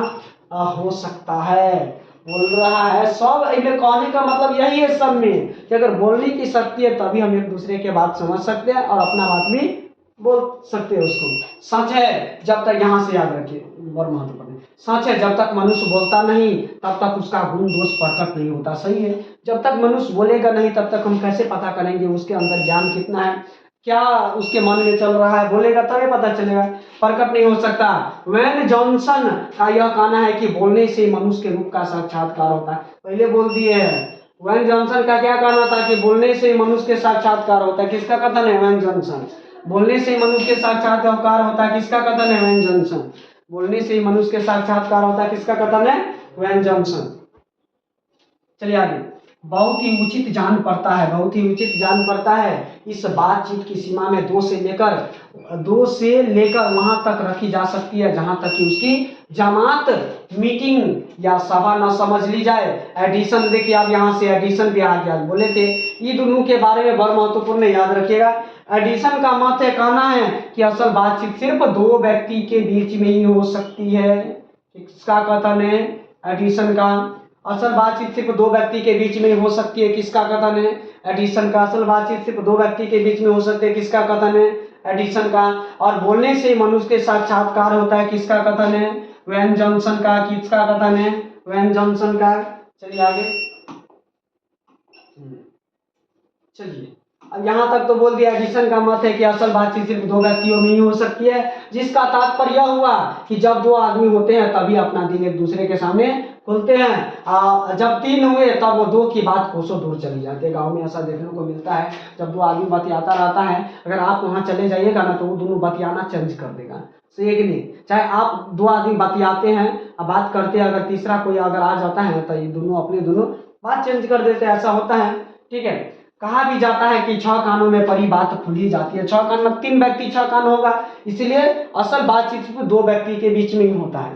हो सकता है। बोल रहा है सब इनमें कहने का मतलब यही है सब में, कि अगर बोलने की शक्ति है तभी हम एक दूसरे के बात समझ सकते हैं और अपना बात भी बोल सकते हैं। उसको सच है जब तक, यहाँ से याद रखिए बहुत महत्वपूर्ण है, सच है जब तक मनुष्य बोलता नहीं तब तक उसका गुण दोष प्रकट नहीं होता। सही है, जब तक मनुष्य बोलेगा नहीं तब तक हम कैसे पता करेंगे उसके अंदर ज्ञान कितना है, क्या उसके मन में चल रहा है। बोलेगा तभी पता चलेगा, प्रकट नहीं हो सकता। वेन जॉनसन का यह कहना है कि बोलने से मनुष्य के रूप का साक्षात्कार होता है। पहले बोल दिए है, वेन जॉनसन का क्या कहना था कि बोलने से मनुष्य के साक्षात्कार होता है। किसका कथन है? When Johnson. बोलने से मनुष्य के साक्षात्कार होता है। किसका कथन है? When Johnson. बोलने से मनुष्य के साक्षात्कार होता है। किसका कथन है? When Johnson. चलिए आगे। बहुत ही उचित जान पड़ता है, बहुत ही उचित जान पड़ता है इस बातचीत की सीमा में दो से लेकर वहां तक रखी जा सकती है जहां तक कि उसकी जमात, मीटिंग या सभा न समझ ली जाए। एडिशन, देखिए अब यहाँ से एडिशन भी आ गया। बोले थे ये दोनों के बारे में बड़ा महत्वपूर्ण है, याद रखिएगा। एडिशन का मत है, कहना है कि असल बातचीत सिर्फ दो व्यक्ति के बीच में ही हो सकती है। किसका कथन है? एडिशन का। असल बातचीत सिर्फ दो व्यक्ति के बीच में हो सकती है। किसका कथन है? एडिशन का। असल बातचीत सिर्फ दो व्यक्ति के बीच में हो सकती है। किसका कथन है? एडिशन का। और बोलने से मनुष्य के साक्षात्कार होता है। किसका कथन है? वेन जॉनसन का। किसका कथन है? वेन जॉनसन का। चलिए आगे। चलिए अब यहाँ तक तो बोल दिया। एडिशन का मत है कि असल बातचीत सिर्फ दो व्यक्तियों में ही हो सकती है, जिसका तात्पर्य यह हुआ कि जब दो आदमी होते हैं तभी अपना दिल एक दूसरे के सामने खुलते हैं। जब तीन हुए तब वो दो की बात कोसों दूर चली जाती है। गांव में ऐसा देखने को मिलता है, जब दो आदमी बतियाता रहता है, अगर आप वहां चले जाइएगा ना तो वो दोनों बतियाना चेंज कर देगा। सही है कि नहीं? चाहे आप दो आदमी बतियाते हैं, बात करते हैं, अगर तीसरा कोई अगर आ जाता है तो ये दोनों अपने दोनों बात चेंज कर देते हैं। ऐसा होता है। ठीक है। कहा भी जाता है कि 6 कानों में परी बात खुली जाती है। 6 कान में 3 व्यक्ति 6 कान होगा, इसलिए असल बातचीत सिर्फ दो व्यक्ति के बीच में ही होता है।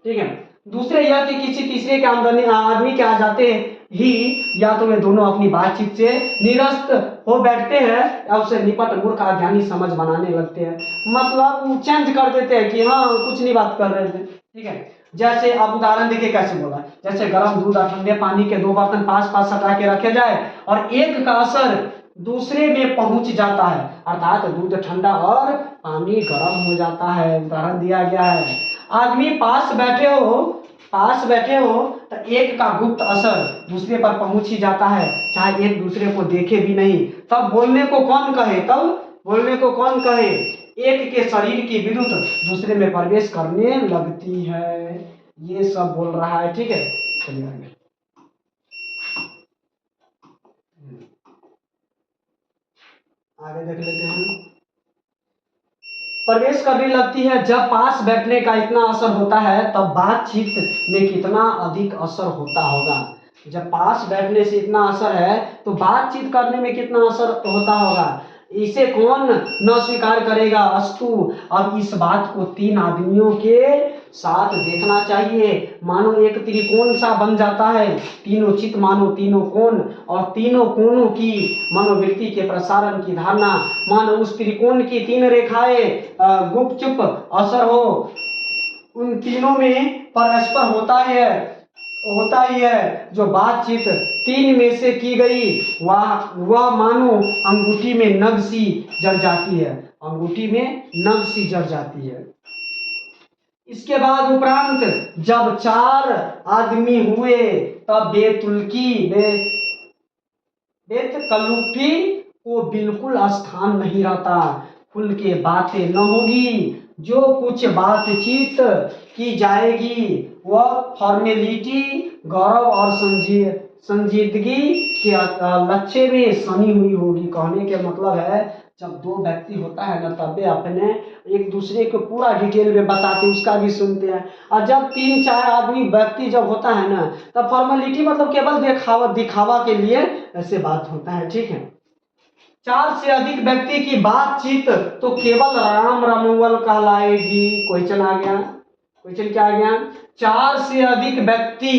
ठीक है। दूसरे यह कि किसी तीसरे के आदमी के आ जाते ही या तो वे दोनों अपनी बातचीत से निरस्त हो बैठते हैं या उसे निपट मूर्ख अज्ञानी समझ बनाने लगते हैं। मतलब चेंज कर देते हैं कि हाँ कुछ नहीं बात कर रहे थे। ठीक है। जैसे अब उदाहरण देखिए कैसे बोला। जैसे गर्म दूध और ठंडे पानी के दो बर्तन पास पास सटा के रखे जाए और एक का असर दूसरे में पहुंच जाता है, अर्थात दूध ठंडा और पानी गर्म हो जाता है। उदाहरण दिया गया है। आदमी पास बैठे हो तो एक का गुप्त असर दूसरे पर पहुंच ही जाता है, चाहे एक दूसरे को देखे भी नहीं। तब बोलने को कौन कहे? एक के शरीर की विद्युत दूसरे में प्रवेश करने लगती है। ये सब बोल रहा है। ठीक है। चलिए आगे। आगे देख लेते हैं। प्रवेश करने लगती है। जब पास बैठने का इतना असर होता है तब बातचीत में कितना अधिक असर होता होगा। जब पास बैठने से इतना असर है तो बातचीत करने में कितना असर होता होगा। इसे कौन न स्वीकार करेगा। अस्तु अब इस बात को 3 आदमियों के साथ देखना चाहिए। मानो एक त्रिकोण सा बन जाता है। तीनों चित्त मानो तीनों कोण और तीनों कोणों की मनोवृत्ति के प्रसारण की धारणा मानो उस त्रिकोण की 3 रेखाएं गुपचुप असर हो उन तीनों में परस्पर होता ही है। जो बातचीत 3 में से की गई वह मानो अंगूठी में नग सी जड़ जाती है। अंगूठी में नग सी जड़ जाती है। इसके बाद उपरांत जब 4 आदमी हुए तब बेतकल्लुफी को बिल्कुल स्थान नहीं रहता। खुल के बातें न होगी। जो कुछ बातचीत की जाएगी वह फॉर्मेलिटी, गौरव और संजीदगी के लक्ष्य में सनी हुई होगी। कहने के मतलब है जब दो व्यक्ति होता है ना तब वे अपने एक दूसरे को पूरा डिटेल में बताते उसका भी सुनते हैं। और जब 3-4 आदमी व्यक्ति जब होता है ना तब फॉर्मेलिटी मतलब केवल दिखावा के लिए ऐसे बात होता है। ठीक है। 4 से अधिक व्यक्ति की बातचीत तो केवल राम रमोवल कहलाएगी। क्वेश्चन आ गया। क्वेश्चन क्या आ गया? 4 से अधिक व्यक्ति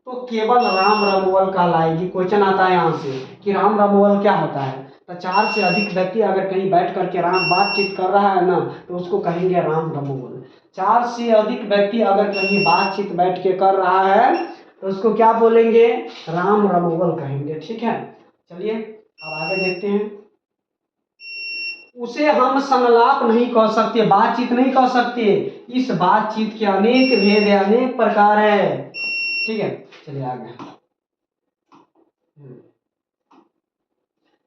तो केवल राम रमोवल कहलाएगी। क्वेश्चन आता है यहाँ से कि राम रमोवल क्या होता है। तो 4 से अधिक व्यक्ति अगर कहीं बैठ करके राम बातचीत कर रहा है ना तो उसको कहेंगे राम रमोवल। 4 से अधिक व्यक्ति अगर कहीं बातचीत बैठ के कर रहा है तो उसको क्या बोलेंगे? राम रमोवल कहेंगे। ठीक है। चलिए अब आगे देखते हैं। उसे हम संलाप नहीं कह सकते, बातचीत नहीं कह सकते। इस बातचीत के अनेक भेद अनेक प्रकार है। ठीक है। चलिए आगे।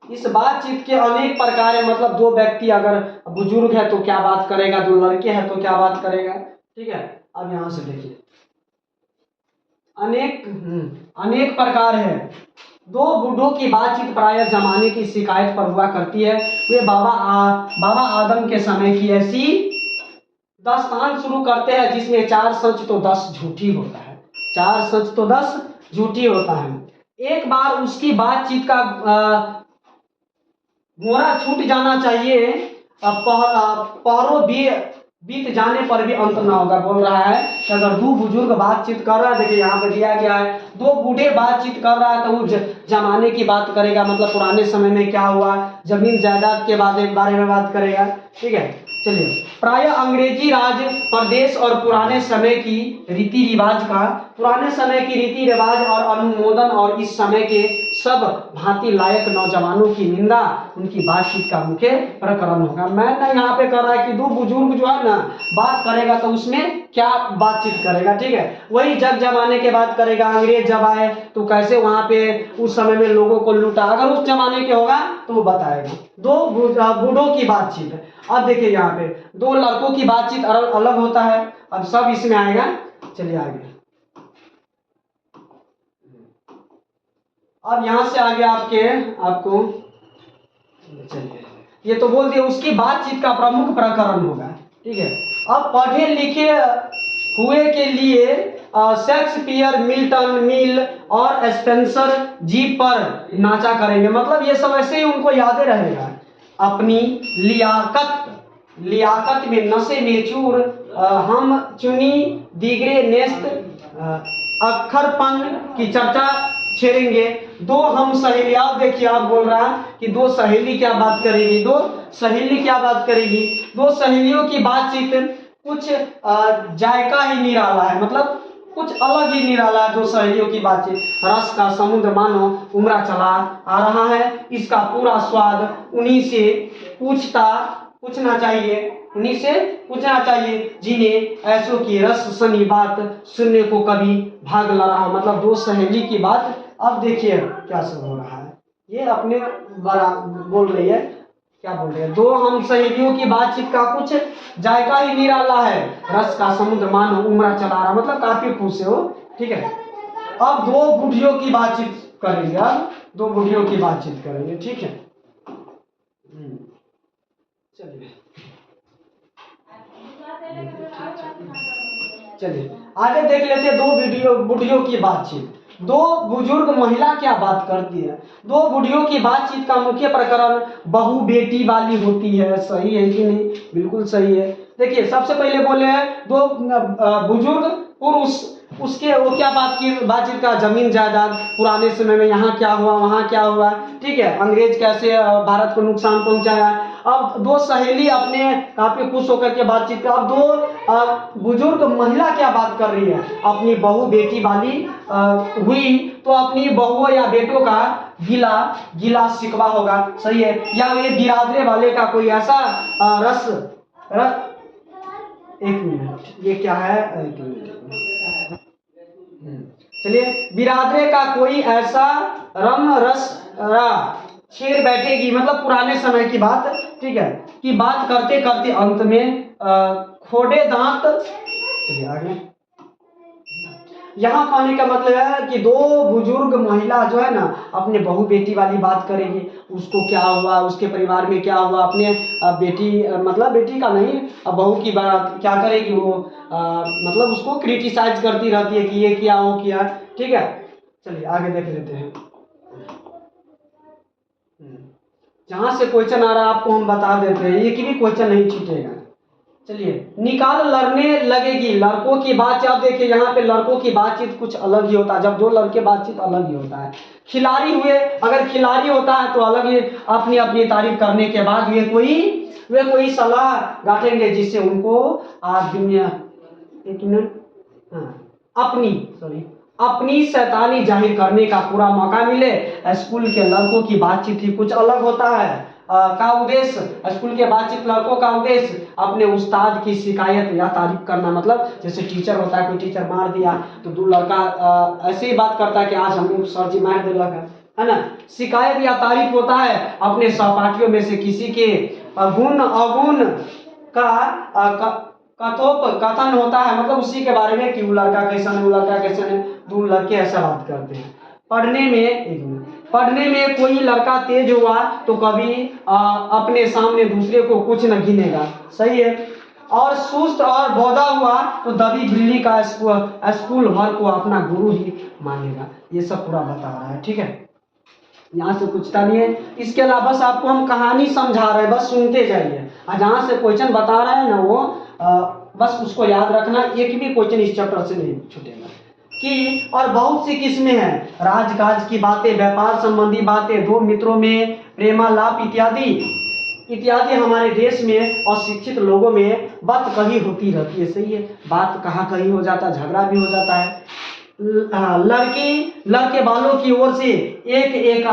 इस बातचीत के अनेक प्रकार है। मतलब दो व्यक्ति अगर बुजुर्ग है तो क्या बात करेगा, दो लड़के हैं तो क्या बात करेगा। ठीक है। अब यहां से देखिए अनेक प्रकार है। दो बूढ़ों की बातचीत प्रायः जमाने की शिकायत पर हुआ करती है। वे बाबा आदम के समय की ऐसी दास्तान शुरू करते हैं जिसमें 4 सच तो 10 झूठी होता है। 4 सच तो 10 झूठी होता है। एक बार उसकी बातचीत का घोड़ा छूट जाना चाहिए, पहरों भी बीत जाने पर भी अंत ना होगा। बोल रहा है कि अगर दो बुजुर्ग बातचीत कर रहा है, देखिए यहाँ पे दिया गया है, दो बूढ़े बातचीत कर रहा है तो वो जमाने की बात करेगा, मतलब पुराने समय में क्या हुआ, जमीन जायदाद के बारे में बात करेगा। ठीक है, चलिए। प्रायः अंग्रेजी राज प्रदेश और पुराने समय की रीति रिवाज और अनुमोदन और इस समय के सब भांति लायक नौजवानों की निंदा उनकी बातचीत का मुख्य प्रकरण होगा। मैं ना यहाँ पे कर रहा है कि दो बुजुर्ग जो है ना बात करेगा तो उसमें क्या बातचीत करेगा। ठीक है, वही जग जमाने के बात करेगा। अंग्रेज जब आए तो कैसे वहां पे उस समय में लोगों को लूटा, अगर उस जमाने के होगा तो वो बताएगा। दो बूढ़ों की बातचीत। अब देखिए यहाँ पे दो लड़कों की बातचीत अलग होता है। अब सब इसमें आएगा। चलिए आगे। अब यहां से आगे आपको चलिए, ये तो बोल दिया उसकी बातचीत का प्रमुख प्रकरण होगा। ठीक है, अब पढ़े लिखे हुए के लिए शेक्सपियर, मिल्टन, मिल और स्पेंसर जी पर नाचा करेंगे। मतलब ये सब ऐसे ही उनको यादें रहेगा। अपनी लियाकत में नशे में चूर, हम चुनी दीगरे नेस्त, अखरपन की चर्चा छेड़ेंगे। दो हम सहेलियां, देखिए आप बोल रहा है कि दो सहेली क्या बात करेगी, दो सहेलियों की बातचीत कुछ जायका ही निराला है, मतलब कुछ अलग ही निराला है। दो सहेलियों की बातचीत, रस का समुद्र मानो उमड़ा चला आ रहा है, इसका पूरा स्वाद उन्हीं से पूछना चाहिए जिन्हें ऐसों की रस सनी बात सुनने को कभी भाग ला रहा। मतलब दो सहेली की बात। अब देखिए क्या सब हो रहा है, ये अपने बोल रही है, क्या बोल रही है, दो हम सहेलियों की बातचीत का कुछ जायका ही निराला है, रस का समुद्र मानो उमड़ा चला रहा, मतलब काफी खुश है वो। ठीक है, अब दो बुढ़ियों की बातचीत करेंगे। ठीक है, चलिए आगे देख लेते हैं। दो बुढ़ियों की बातचीत। दो बुजुर्ग महिला क्या बात करती है। दो बुढ़ियों की बातचीत का मुख्य प्रकरण बहू बेटी वाली होती है। सही है कि नहीं? बिल्कुल सही है। देखिए सबसे पहले बोले हैं दो बुजुर्ग पुरुष, उसके वो क्या बातचीत का, जमीन जायदाद, पुराने समय में यहाँ क्या हुआ वहाँ क्या हुआ। ठीक है, अंग्रेज कैसे भारत को नुकसान पहुंचाया। अब दो सहेली अपने काफी खुश होकर के बातचीत कर। अब दो बुजुर्ग महिला क्या बात कर रही है, अपनी बहू बेटी वाली हुई तो अपनी बहुओं या बेटों का गिला शिकवा होगा। सही है, या ये बिरादरे वाले का कोई ऐसा रस एक मिनट, ये क्या है, एक मिनट। चलिए, बिरादरे का कोई ऐसा रम रस छेड़ बैठेगी, मतलब पुराने समय की बात। ठीक है, कि बात करते करते अंत में खोड़े दांत। चलिए आगे। यहाँ पाने का मतलब है कि दो बुजुर्ग महिला जो है ना अपने बहू बेटी वाली बात करेगी, उसको क्या हुआ, उसके परिवार में क्या हुआ, अपने बेटी मतलब बेटी का नहीं, बहू की बात क्या करेगी वो, मतलब उसको क्रिटिसाइज करती रहती है कि ये किया वो किया। ठीक है, चलिए आगे देख लेते हैं। जहां से क्वेश्चन आ रहा है आपको हम बता देते हैं, ये कि भी क्वेश्चन नहीं छूटेगा। चलिए, निकाल लड़ने लगेगी, लड़कों की बातचीत। आप देखिए यहाँ पे लड़कों की बातचीत कुछ अलग ही होता है, जब दो लड़के बातचीत अलग ही होता है। खिलाड़ी हुए, अगर खिलाड़ी होता है तो अलग ही अपनी अपनी तारीफ करने के बाद वे कोई सलाह गांठेंगे जिससे उनको अपनी शैतानी जाहिर करने का पूरा मौका मिले। स्कूल के लड़कों की बातचीत ही कुछ अलग होता है। का उद्देश्य, स्कूल के बातचीत लड़कों का उद्देश्य अपने उस्ताद की शिकायत या तारीफ करना। मतलब जैसे टीचर होता है, कोई टीचर मार दिया तो दो लड़का ऐसे ही बात करता है कि आज हमको सर जी मार दिला है ना। शिकायत या तारीफ होता है अपने सहपाठियों में से किसी के गुण अवगुण का कथोप कथन होता है, मतलब उसी के बारे में कि वो लड़का कैसा है, वो लड़का कैसा है, दो लड़के ऐसा बात करते हैं। पढ़ने में एक मिनट, पढ़ने में कोई लड़का तेज हुआ तो कभी अपने सामने दूसरे को कुछ न गिनेगा, सही है। और सुस्त और बौधा हुआ तो दबी बिल्ली का स्कूल भर को अपना गुरु ही मानेगा। ये सब पूरा बता रहा है, ठीक है। यहाँ से पूछता नहीं है, इसके अलावा बस आपको हम कहानी समझा रहे हैं, बस सुनते जाइए। और जहाँ से क्वेश्चन बता रहे हैं ना वो बस उसको याद रखना, एक भी क्वेश्चन इस चैप्टर से नहीं छूटेगा। कि और बहुत सी किस्में हैं, राजकाज की बातें, व्यापार संबंधी बातें, दो मित्रों में प्रेमालाप इत्यादि इत्यादि हमारे देश में और शिक्षित लोगों में बात कही होती रहती है, सही है। बात कहाँ कहीं हो जाता है, झगड़ा भी हो जाता है। लड़के वालों की ओर से एक एक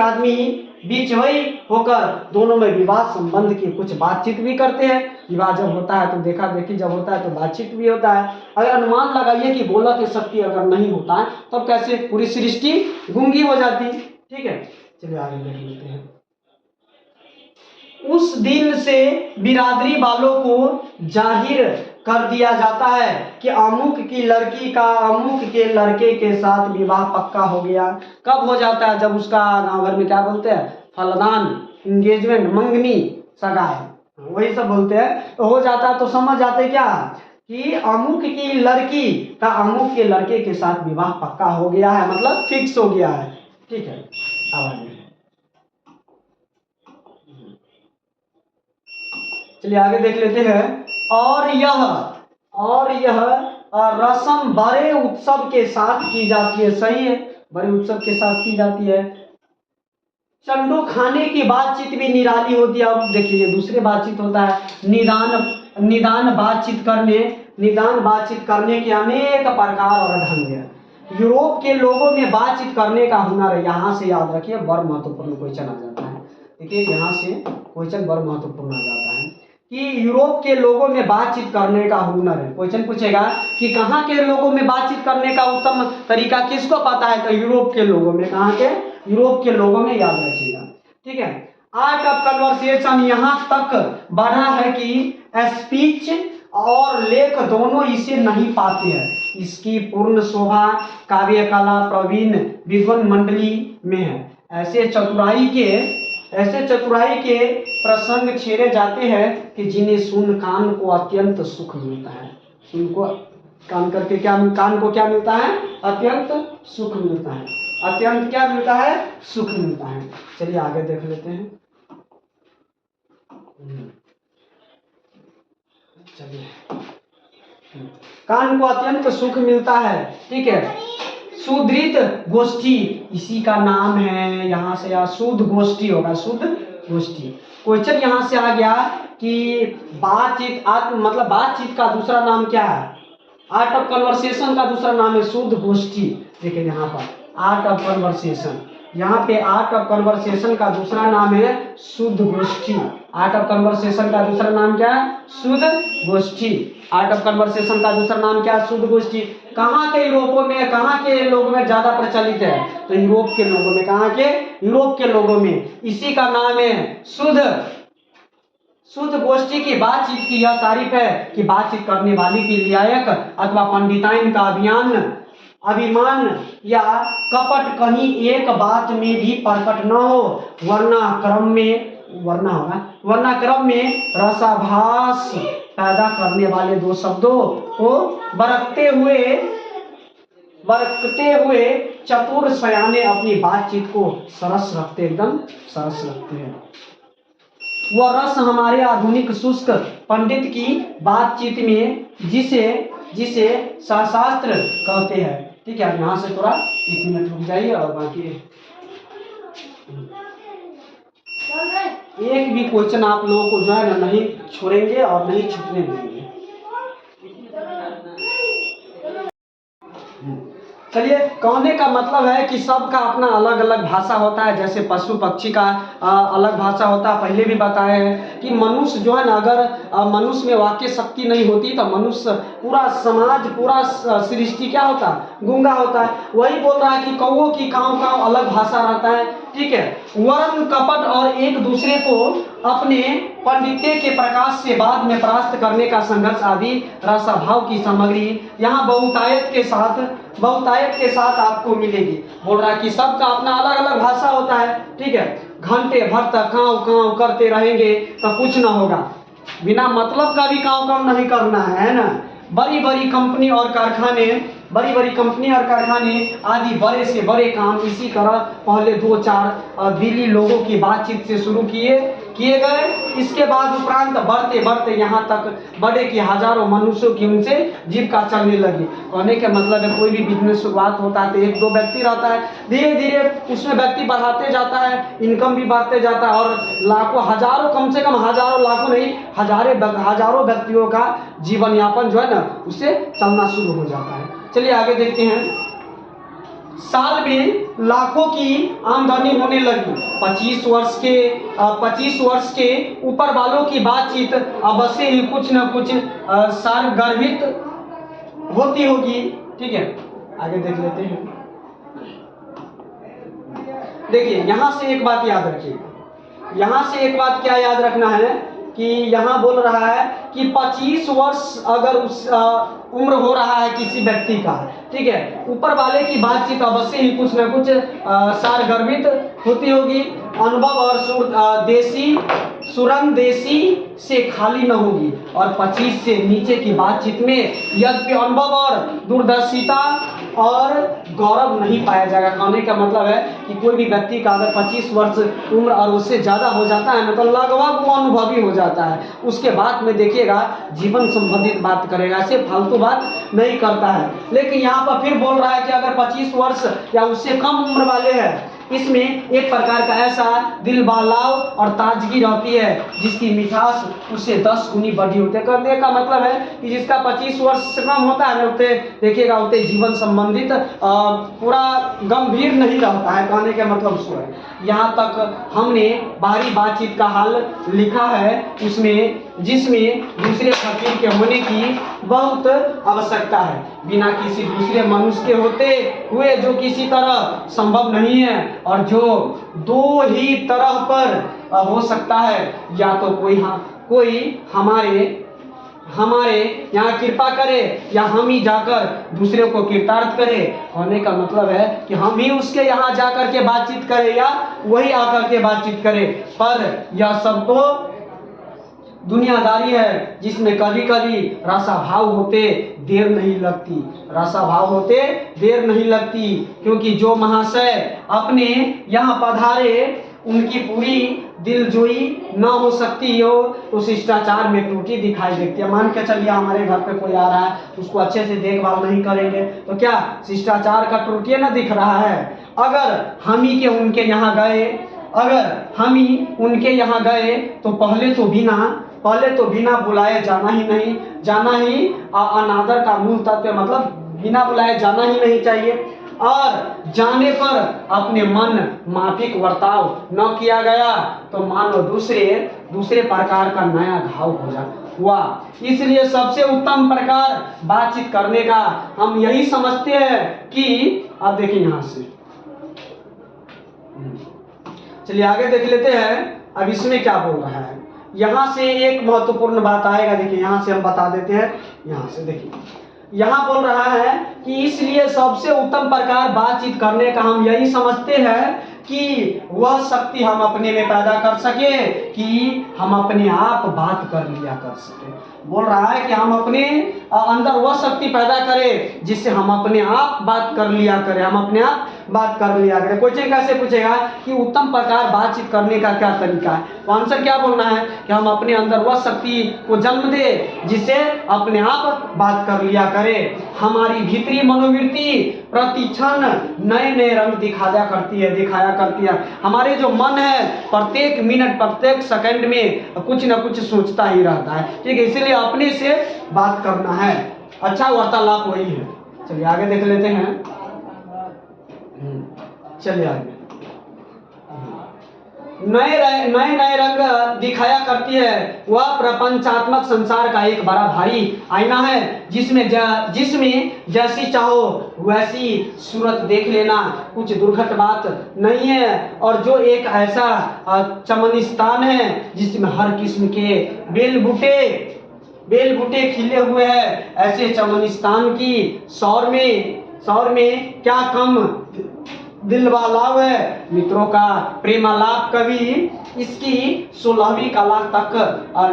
आदमी बिचवई होकर दोनों में विवाह संबंध की कुछ बातचीत भी करते हैं। विवाह जब होता है तो देखा देखी, जब होता है तो बातचीत भी होता है। अगर अनुमान लगाइए कि बोला की शक्ति अगर नहीं होता है तब कैसे पूरी सृष्टि गूंगी हो जाती, ठीक है। चलिए आगे देख लेते हैं। उस दिन से बिरादरी वालों को जाहिर कर दिया जाता है कि अमुक की लड़की का अमुक के लड़के के साथ विवाह पक्का हो गया। कब हो जाता है? जब उसका गांव घर में क्या बोलते हैं, फलदान, इंगेजमेंट, मंगनी, सगाई, वही सब बोलते हैं। तो हो जाता है तो समझ जाते क्या कि अमुक की लड़की का अमुक के लड़के के साथ विवाह पक्का हो गया है, मतलब फिक्स हो गया है, ठीक है। अब चलिए आगे देख लेते हैं। और यह रस्म बड़े उत्सव के साथ की जाती है, सही है, बड़े उत्सव के साथ की जाती है। चंडू खाने की बातचीत भी निराली होती है। अब देखिए दूसरे बातचीत होता है, निदान बातचीत करने के अनेक प्रकार और ढंग है। यूरोप के लोगों में बातचीत करने का हुनर है। यहाँ से याद रखिए, बड़ा महत्वपूर्ण क्वेश्चन आ जाता है। देखिए यहाँ से क्वेश्चन बड़ा महत्वपूर्ण आ जाता है कि यूरोप के लोगों में बातचीत करने का हुनर है। क्वेश्चन पूछेगा कि कहाँ के लोगों में बातचीत करने का उत्तम तरीका किसको पता है, तो यूरोप के लोगों में। कहाँ के? यूरोप के लोगों में, याद रखिएगा, ठीक है। आर्ट ऑफ कन्वर्सेशन यहाँ तक बढ़ा है कि स्पीच और लेख दोनों इसे नहीं पाते हैं। इसकी पूर्ण शोभा काव्य कला प्रवीण विद्वान मंडली में है। ऐसे चतुराई के प्रसंग छेड़े जाते हैं कि जिन्हें सुन कान को अत्यंत सुख मिलता है। सुन को कान करके कान को क्या मिलता है? अत्यंत सुख मिलता है। अत्यंत क्या मिलता है? सुख मिलता है। चलिए आगे देख लेते हैं। चलिए, कान को अत्यंत सुख मिलता है, ठीक है। सुधृत गोष्ठी इसी का नाम है। यहाँ से शुद्ध गोष्ठी होगा, शुद्ध गोष्ठी। क्वेश्चन यहाँ से आ गया कि बातचीत मतलब बातचीत का दूसरा नाम क्या है? आर्ट ऑफ कन्वर्सेशन का दूसरा नाम है शुद्ध गोष्ठी। देखिए यहाँ पर आर्ट ऑफ कन्वर्सेशन, यहाँ पे आर्ट ऑफ कन्वर्सेशन का दूसरा नाम है शुद्ध गोष्ठी। आर्ट ऑफ कन्वर्सेशन का दूसरा नाम क्या है? शुद्ध गोष्ठी। आर्ट ऑफ कन्वर्सेशन का दूसरा नाम क्या है? शुद्ध गोष्ठी। कहाँ के यूरोपों में, कहाँ के लोगों में ज्यादा प्रचलित है? तो यूरोप के लोगों में। कहाँ के? यूरोप के लोगों में। इसी का नाम है शुद्ध गोष्ठी की बातचीत की यह तारीफ है कि बातचीत करने वाली की लायक अथवा पंडिताइन का अभिमान या कपट कहीं एक बात में भी प्रकट न हो, वरना क्रम में रसाभास पैदा करने वाले दो शब्दों को बरतते हुए चतुर सयाने अपनी बातचीत को एकदम सरस रखते हैं। वह रस हमारे आधुनिक शुष्क पंडित की बातचीत में जिसे शास्त्र कहते हैं, ठीक है। यहाँ से थोड़ा 1 मिनट रुक जाइए और बाकी एक भी क्वेश्चन आप लोगों को जो है ना नहीं छोड़ेंगे और नहीं छूटने देंगे। चलिए कहने का मतलब है कि सबका अपना अलग अलग भाषा होता है। जैसे पशु पक्षी का अलग भाषा होता है। पहले भी बताए हैं कि मनुष्य जो है ना, अगर मनुष्य में वाक्य शक्ति नहीं होती तो मनुष्य, पूरा समाज, पूरा सृष्टि क्या होता, गूंगा होता है। वही बोल रहा है कि कौओं की काँव काँव अलग भाषा रहता है, ठीक है। वर्ण कपट और एक दूसरे को अपने पंडित्य के प्रकाश से बाद में परास्त करने का संघर्ष आदि रसाभाव की सामग्री यहाँ बहुतायत के साथ आपको मिलेगी। बोल रहा है कि सबका अपना अलग अलग भाषा होता है, ठीक है। घंटे भर तक काँव काँव करते रहेंगे तो कुछ ना होगा, बिना मतलब का भी काँव काँव नहीं करना है ना। बड़ी बड़ी कंपनी और कारखाने आदि बड़े से बड़े काम इसी तरह पहले 2-4 दिल्ली लोगों की बातचीत से शुरू किए गए। इसके बाद उपरांत बढ़ते बढ़ते यहाँ तक बढ़े कि हजारों मनुष्यों की उनसे जीविका चलने लगी। कहने का मतलब है कोई भी बिजनेस शुरुआत होता है तो 1-2 व्यक्ति रहता है, धीरे धीरे उसमें व्यक्ति बढ़ाते जाता है, इनकम भी बढ़ते जाता है और लाखों, हजारों, कम से कम हजारों, लाखों नहीं, हजारों व्यक्तियों का जीवन यापन जो है ना उससे चलना शुरू हो जाता है। चलिए आगे देखते हैं। साल में लाखों की आमदनी होने लगी। 25 वर्ष के ऊपर वालों की बातचीत अवश्य ही कुछ न कुछ सारगर्भित होती होगी, ठीक है। आगे देख लेते हैं। देखिए यहाँ से एक बात याद रखिए, यहाँ से एक बात क्या याद रखना है कि यहाँ बोल रहा है कि 25 वर्ष अगर उस उम्र हो रहा है किसी व्यक्ति का, ठीक है, ऊपर वाले की बातचीत अवश्य ही कुछ न कुछ सारगर्भित होती होगी। अनुभव और सुरंग देसी से खाली न होगी और 25 से नीचे की बातचीत में यद्यपि अनुभव और दूरदर्शिता और गौरव नहीं पाया जाएगा। कहने का मतलब है कि कोई भी व्यक्ति का अगर 25 वर्ष उम्र और उससे ज़्यादा हो जाता है ना तो लगभग वो अनुभवी हो जाता है। उसके बाद में देखिएगा जीवन संबंधित बात करेगा, सिर्फ फालतू बात नहीं करता है। लेकिन यहाँ पर फिर बोल रहा है कि अगर 25 वर्ष या उससे कम उम्र वाले हैं, इसमें एक प्रकार का ऐसा दिल बहलाव और ताजगी रहती है जिसकी मिठास उससे 10 गुनी बढ़ी होती है। कहने का मतलब है कि जिसका 25 वर्ष से कम होता है ना उसे देखिएगा उसे जीवन संबंधित पूरा गंभीर नहीं रहता है। कहने का मतलब सो है। यहाँ तक हमने बाहरी बातचीत का हाल लिखा है जिसमें दूसरे फकीर के होने की बहुत आवश्यकता है। बिना किसी दूसरे मनुष्य के होते हुए जो किसी तरह संभव नहीं है और जो 2 ही तरह पर हो सकता है, या तो कोई हमारे यहाँ कृपा करे या हम ही जाकर दूसरे को कृतार्थ करे। होने का मतलब है कि हम ही उसके यहाँ जाकर के बातचीत करें या वही आकर के बातचीत करे। पर यह सब तो दुनियादारी है जिसमें कभी कभी रसाभाव होते देर नहीं लगती, क्योंकि जो महाशय अपने यहाँ पधारे उनकी पूरी दिलजोई न हो सकती हो तो शिष्टाचार में त्रुटि दिखाई देती है। मान के चलिए हमारे घर पे कोई आ रहा है, उसको अच्छे से देखभाल नहीं करेंगे तो क्या शिष्टाचार का त्रुटि न दिख रहा है। अगर हम ही उनके यहाँ गए तो पहले तो बिना बुलाए जाना ही अनादर का मूल तत्व, मतलब बिना बुलाए जाना ही नहीं चाहिए। और जाने पर अपने मन माफिक वर्ताव न किया गया तो मानो दूसरे प्रकार का नया घाव हुआ। इसलिए सबसे उत्तम प्रकार बातचीत करने का हम यही समझते हैं कि आप देखिए यहाँ से, चलिए आगे देख लेते हैं। अब इसमें क्या बोल रहा है, यहाँ से एक महत्वपूर्ण बात आएगा। देखिए यहाँ से हम बता देते हैं। यहाँ से देखिए यहाँ बोल रहा है कि इसलिए सबसे उत्तम प्रकार बातचीत करने का हम यही समझते हैं कि वह शक्ति हम अपने में पैदा कर सके कि हम अपने आप बात कर लिया कर सके। बोल रहा है कि हम अपने अंदर वह शक्ति पैदा करें जिससे हम अपने आप बात कर लिया करें। क्वेश्चन कैसे पूछेगा कि उत्तम प्रकार बातचीत करने का क्या तरीका है, तो आंसर क्या बोलना है कि हम अपने अंदर वह शक्ति को जन्म दे जिससे अपने आप बात कर लिया करें। हमारी भीतरी मनोवृत्ति प्रतिक्षण नए रंग दिखाया करती है। हमारे जो मन है प्रत्येक मिनट प्रत्येक सेकंड में कुछ न कुछ सोचता ही रहता है, ठीक है। इसीलिए अपने से बात करना है, अच्छा वार्तालाप वही है। चलिए आगे देख लेते हैं। चलिए आगे। नए नए रंग दिखाया करती है। वह प्रपंचात्मक संसार का एक बड़ा भारी आईना है, जिसमें जैसी चाहो वैसी सूरत देख लेना कुछ दुर्घट बात नहीं है, और जो एक ऐसा चमनिस्तान है जिसमें हर किस्म के बेल बूटे खिले हुए हैं। ऐसे चमनिस्तान की सौर में क्या कम दिलवालाव है। मित्रों का प्रेमालाप कभी इसकी 16वीं कला तक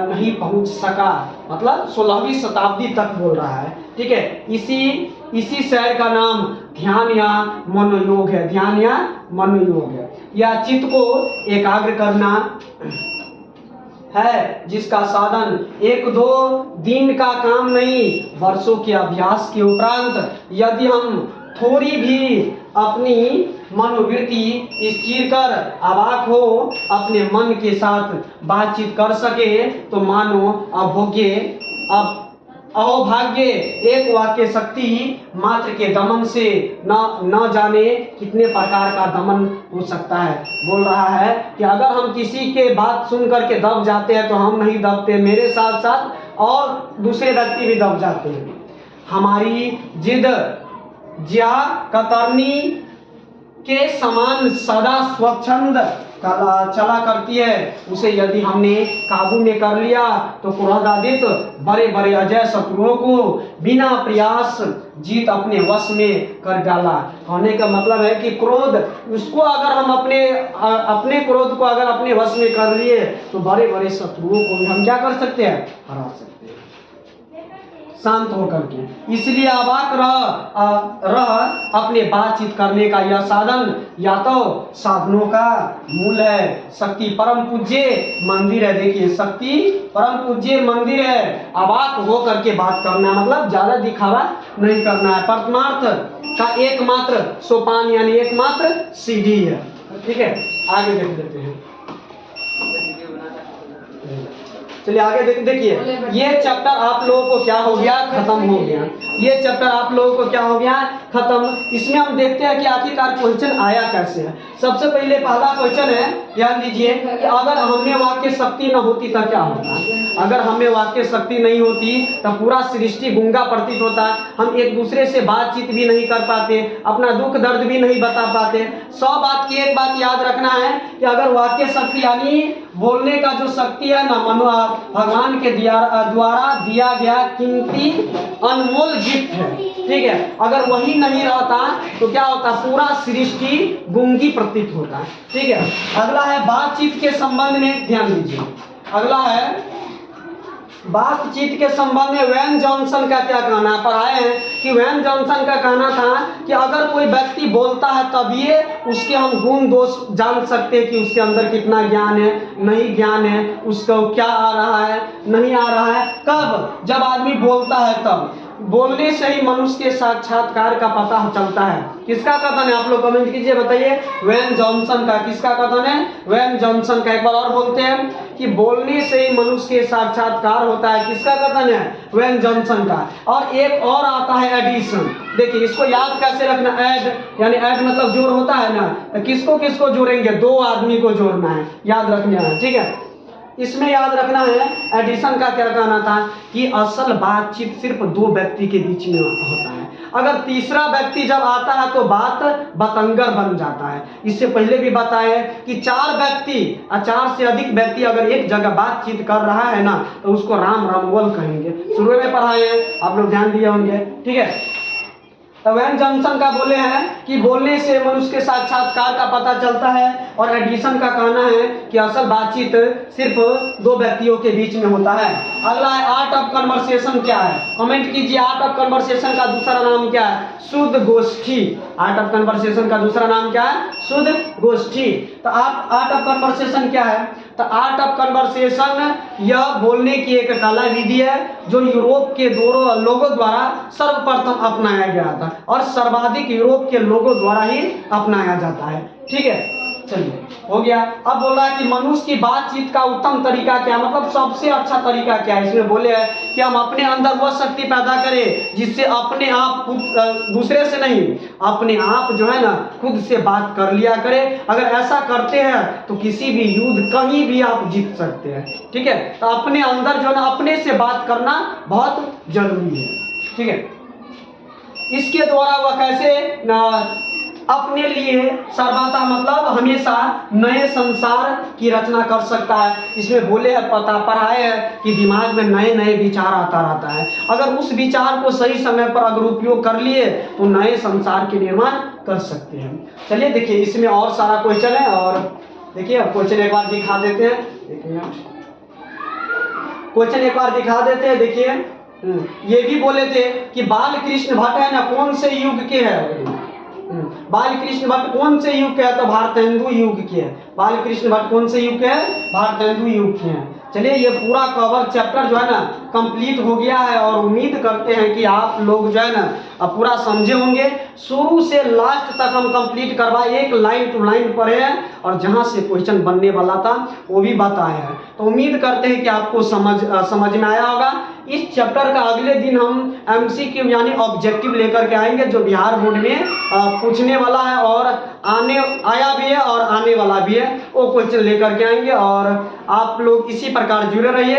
नहीं पहुंच सका, मतलब 16वीं शताब्दी तक बोल रहा है। ठीक है, इसी शहर का नाम ध्यान या मनोयोग है। ध्यान या मनोयोग है, या चित्त को एकाग्र करना है, जिसका साधन 1-2 दिन का काम नहीं, वर्षों के अभ्यास के उपरांत यदि हम थोड़ी भी अपनी मनोवृत्ति स्थिर कर अवाक हो अपने मन के साथ बातचीत कर सके, तो मानो अहोभाग्य एक वाक्य शक्ति मात्र के दमन से न जाने कितने प्रकार का दमन हो सकता है। बोल रहा है कि अगर हम किसी के बात सुन करके दब जाते हैं तो हम नहीं दबते, मेरे साथ साथ और दूसरे व्यक्ति भी दब जाते हैं। हमारी जिद ज्या कतरनी के समान सदा स्वच्छंद चला करती है। उसे यदि हमने काबू में कर लिया तो क्रोधादित बड़े बड़े अजय शत्रुओं को बिना प्रयास जीत अपने वश में कर डाला। होने का मतलब है कि क्रोध उसको अगर हम अपने क्रोध को अगर अपने वश में कर लिए तो बड़े बड़े शत्रुओं को भी हम क्या कर सकते हैं, हरा सकते हैं शांत होकर के। इसलिए अवाक रह अपने बातचीत करने का यह साधन या तो साधनों का मूल है। शक्ति परम पूज्य मंदिर है। देखिए, शक्ति परम पूज्य मंदिर है। अवाक होकर के बात करना मतलब ज्यादा दिखावा नहीं करना है। परमार्थ का एकमात्र सोपान यानी एकमात्र सीढ़ी है। ठीक है, आगे देख लेते हैं। चलिए आगे देखिए, ये चैप्टर आप लोगों को क्या हो गया, खत्म हो गया। ये चैप्टर आप लोगों को क्या हो गया, खत्म। इसमें हम देखते हैं कि आखिरकार क्वेश्चन आया कैसे है। सबसे पहले पहला क्वेश्चन है, ध्यान दीजिए कि अगर हमें वाक्य शक्ति न होती तो क्या होता। अगर हमें वाक्य शक्ति नहीं होती तो पूरा सृष्टि गूंगा प्रतीत होता। हम एक दूसरे से बातचीत भी नहीं कर पाते, अपना दुख दर्द भी नहीं बता पाते। 100 बात की एक बात याद रखना है कि अगर वाक्य शक्ति यानी बोलने का जो शक्ति है ना, भगवान के द्वारा दिया गया कीमती अनमोल गिफ्ट है। ठीक है, अगर वही नहीं रहता तो क्या होता, पूरा सृष्टि गूंगी प्रतीत होता है। ठीक है, अगला है बातचीत के संबंध में, ध्यान दीजिए। अगला है बातचीत के संबंध में वेन जॉनसन का क्या कहना है। पढ़ाए हैं कि वेन जॉनसन का कहना था कि अगर कोई व्यक्ति बोलता है तभी उसके हम गुण दोष जान सकते हैं कि उसके अंदर कितना ज्ञान है, नहीं ज्ञान है, उसको क्या आ रहा है, नहीं आ रहा है। कब, जब आदमी बोलता है तब। बोलने से ही मनुष्य के साक्षात्कार का पता चलता है। किसका कथन है, आप लोग कमेंट कीजिए, बताइए। वेन जॉनसन का। किसका कथन है, वेन जॉनसन का। एक बार और बोलते हैं कि बोलने से ही मनुष्य के साक्षात्कार होता है। किसका कथन है, वेन जॉनसन का। और एक और आता है एडिशन। देखिए, इसको याद कैसे रखना, ऐड यानी ऐड मतलब जोड़ होता है ना, तो किसको किसको जोड़ेंगे, 2 आदमी को जोड़ना है, याद रखना है। ठीक है, इसमें याद रखना है एडिशन का क्या कहना था कि असल बातचीत सिर्फ 2 व्यक्ति के बीच में होता है। अगर तीसरा व्यक्ति जब आता है तो बात बतंगर बन जाता है। इससे पहले भी बताया कि 4 व्यक्ति, 4 से अधिक व्यक्ति अगर एक जगह बातचीत कर रहा है ना तो उसको राम बोल कहेंगे। शुरू में पढ़ाए हैं, आप लोग ध्यान दिए होंगे। ठीक है, तो वेन जॉनसन का बोले हैं कि बोलने से मनुष्य के साक्षात्कार का पता चलता है, और एडिशन का कहना है कि असल बातचीत सिर्फ 2 व्यक्तियों के बीच में होता है। अगला है आर्ट ऑफ कन्वर्सेशन क्या है, कमेंट कीजिए। आर्ट ऑफ कन्वर्सेशन का दूसरा नाम क्या है, शुद्ध गोष्ठी। आर्ट ऑफ कन्वर्सेशन का दूसरा नाम क्या है, शुद्ध गोष्ठी। तो आर्ट ऑफ कन्वर्सेशन क्या है, तो आर्ट ऑफ कन्वर्सेशन यह बोलने की एक कला विधि है जो यूरोप के लोगों द्वारा सर्वप्रथम अपनाया गया था, और सर्वाधिक यूरोप के लोगों द्वारा ही अपनाया जाता है। ठीक है, चलिए हो गया। अब बोल रहा है कि मनुष्य की बातचीत का उत्तम तरीका क्या, मतलब सबसे अच्छा तरीका क्या है। इसमें बोले हैं कि हम अपने अंदर वह शक्ति पैदा करें जिससे अपने आप खुद, दूसरे से नहीं, अपने आप जो है ना खुद से बात कर लिया करें। अगर ऐसा करते हैं तो किसी भी युद्ध कहीं भी आप जीत सकते हैं। ठीक है, तो अपने अंदर जो है ना अपने से बात करना बहुत जरूरी है। ठीक है, इसके द्वारा वह कैसे ना अपने लिए सर्वथा मतलब हमेशा नए संसार की रचना कर सकता है। इसमें बोले है पढ़ाए है कि दिमाग में नए नए विचार आता रहता है। अगर उस विचार को सही समय पर अगर उपयोग कर लिए तो नए संसार के निर्माण कर सकते हैं। चलिए देखिए इसमें और सारा क्वेश्चन है, और देखिए अब क्वेश्चन एक बार दिखा देते हैं। देखिए क्वेश्चन एक बार दिखा देते हैं। देखिए ये भी बोले थे कि बाल कृष्ण भट्ट है ना कौन से युग के है। बाल कृष्ण भट्ट कौन से युग के है, तो भारतेंदु युग के है। बाल कृष्ण भट्ट कौन से युग के है, भारतेंदु युग के हैं। चलिए ये पूरा कवर चैप्टर जो है ना कंप्लीट हो गया है, और उम्मीद करते हैं कि आप लोग जो है ना पूरा समझे होंगे। शुरू से लास्ट तक हम कंप्लीट करवाए, एक लाइन टू लाइन पढ़े हैं, और जहां से क्वेश्चन बनने वाला था वो भी बताया है। तो उम्मीद करते हैं कि आपको समझ में आया होगा। इस चैप्टर का अगले दिन हम MCQ यानी ऑब्जेक्टिव लेकर के आएंगे, जो बिहार बोर्ड में पूछने वाला है, और आया भी है और आने वाला भी है। वो क्वेश्चन लेकर के आएंगे, और आप लोग इसी प्रकार जुड़े रहिए।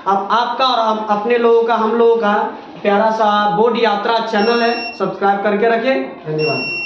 अब आपका और अपने लोगों का, हम लोगों का प्यारा सा बोर्ड यात्रा चैनल है, सब्सक्राइब करके रखिए। धन्यवाद।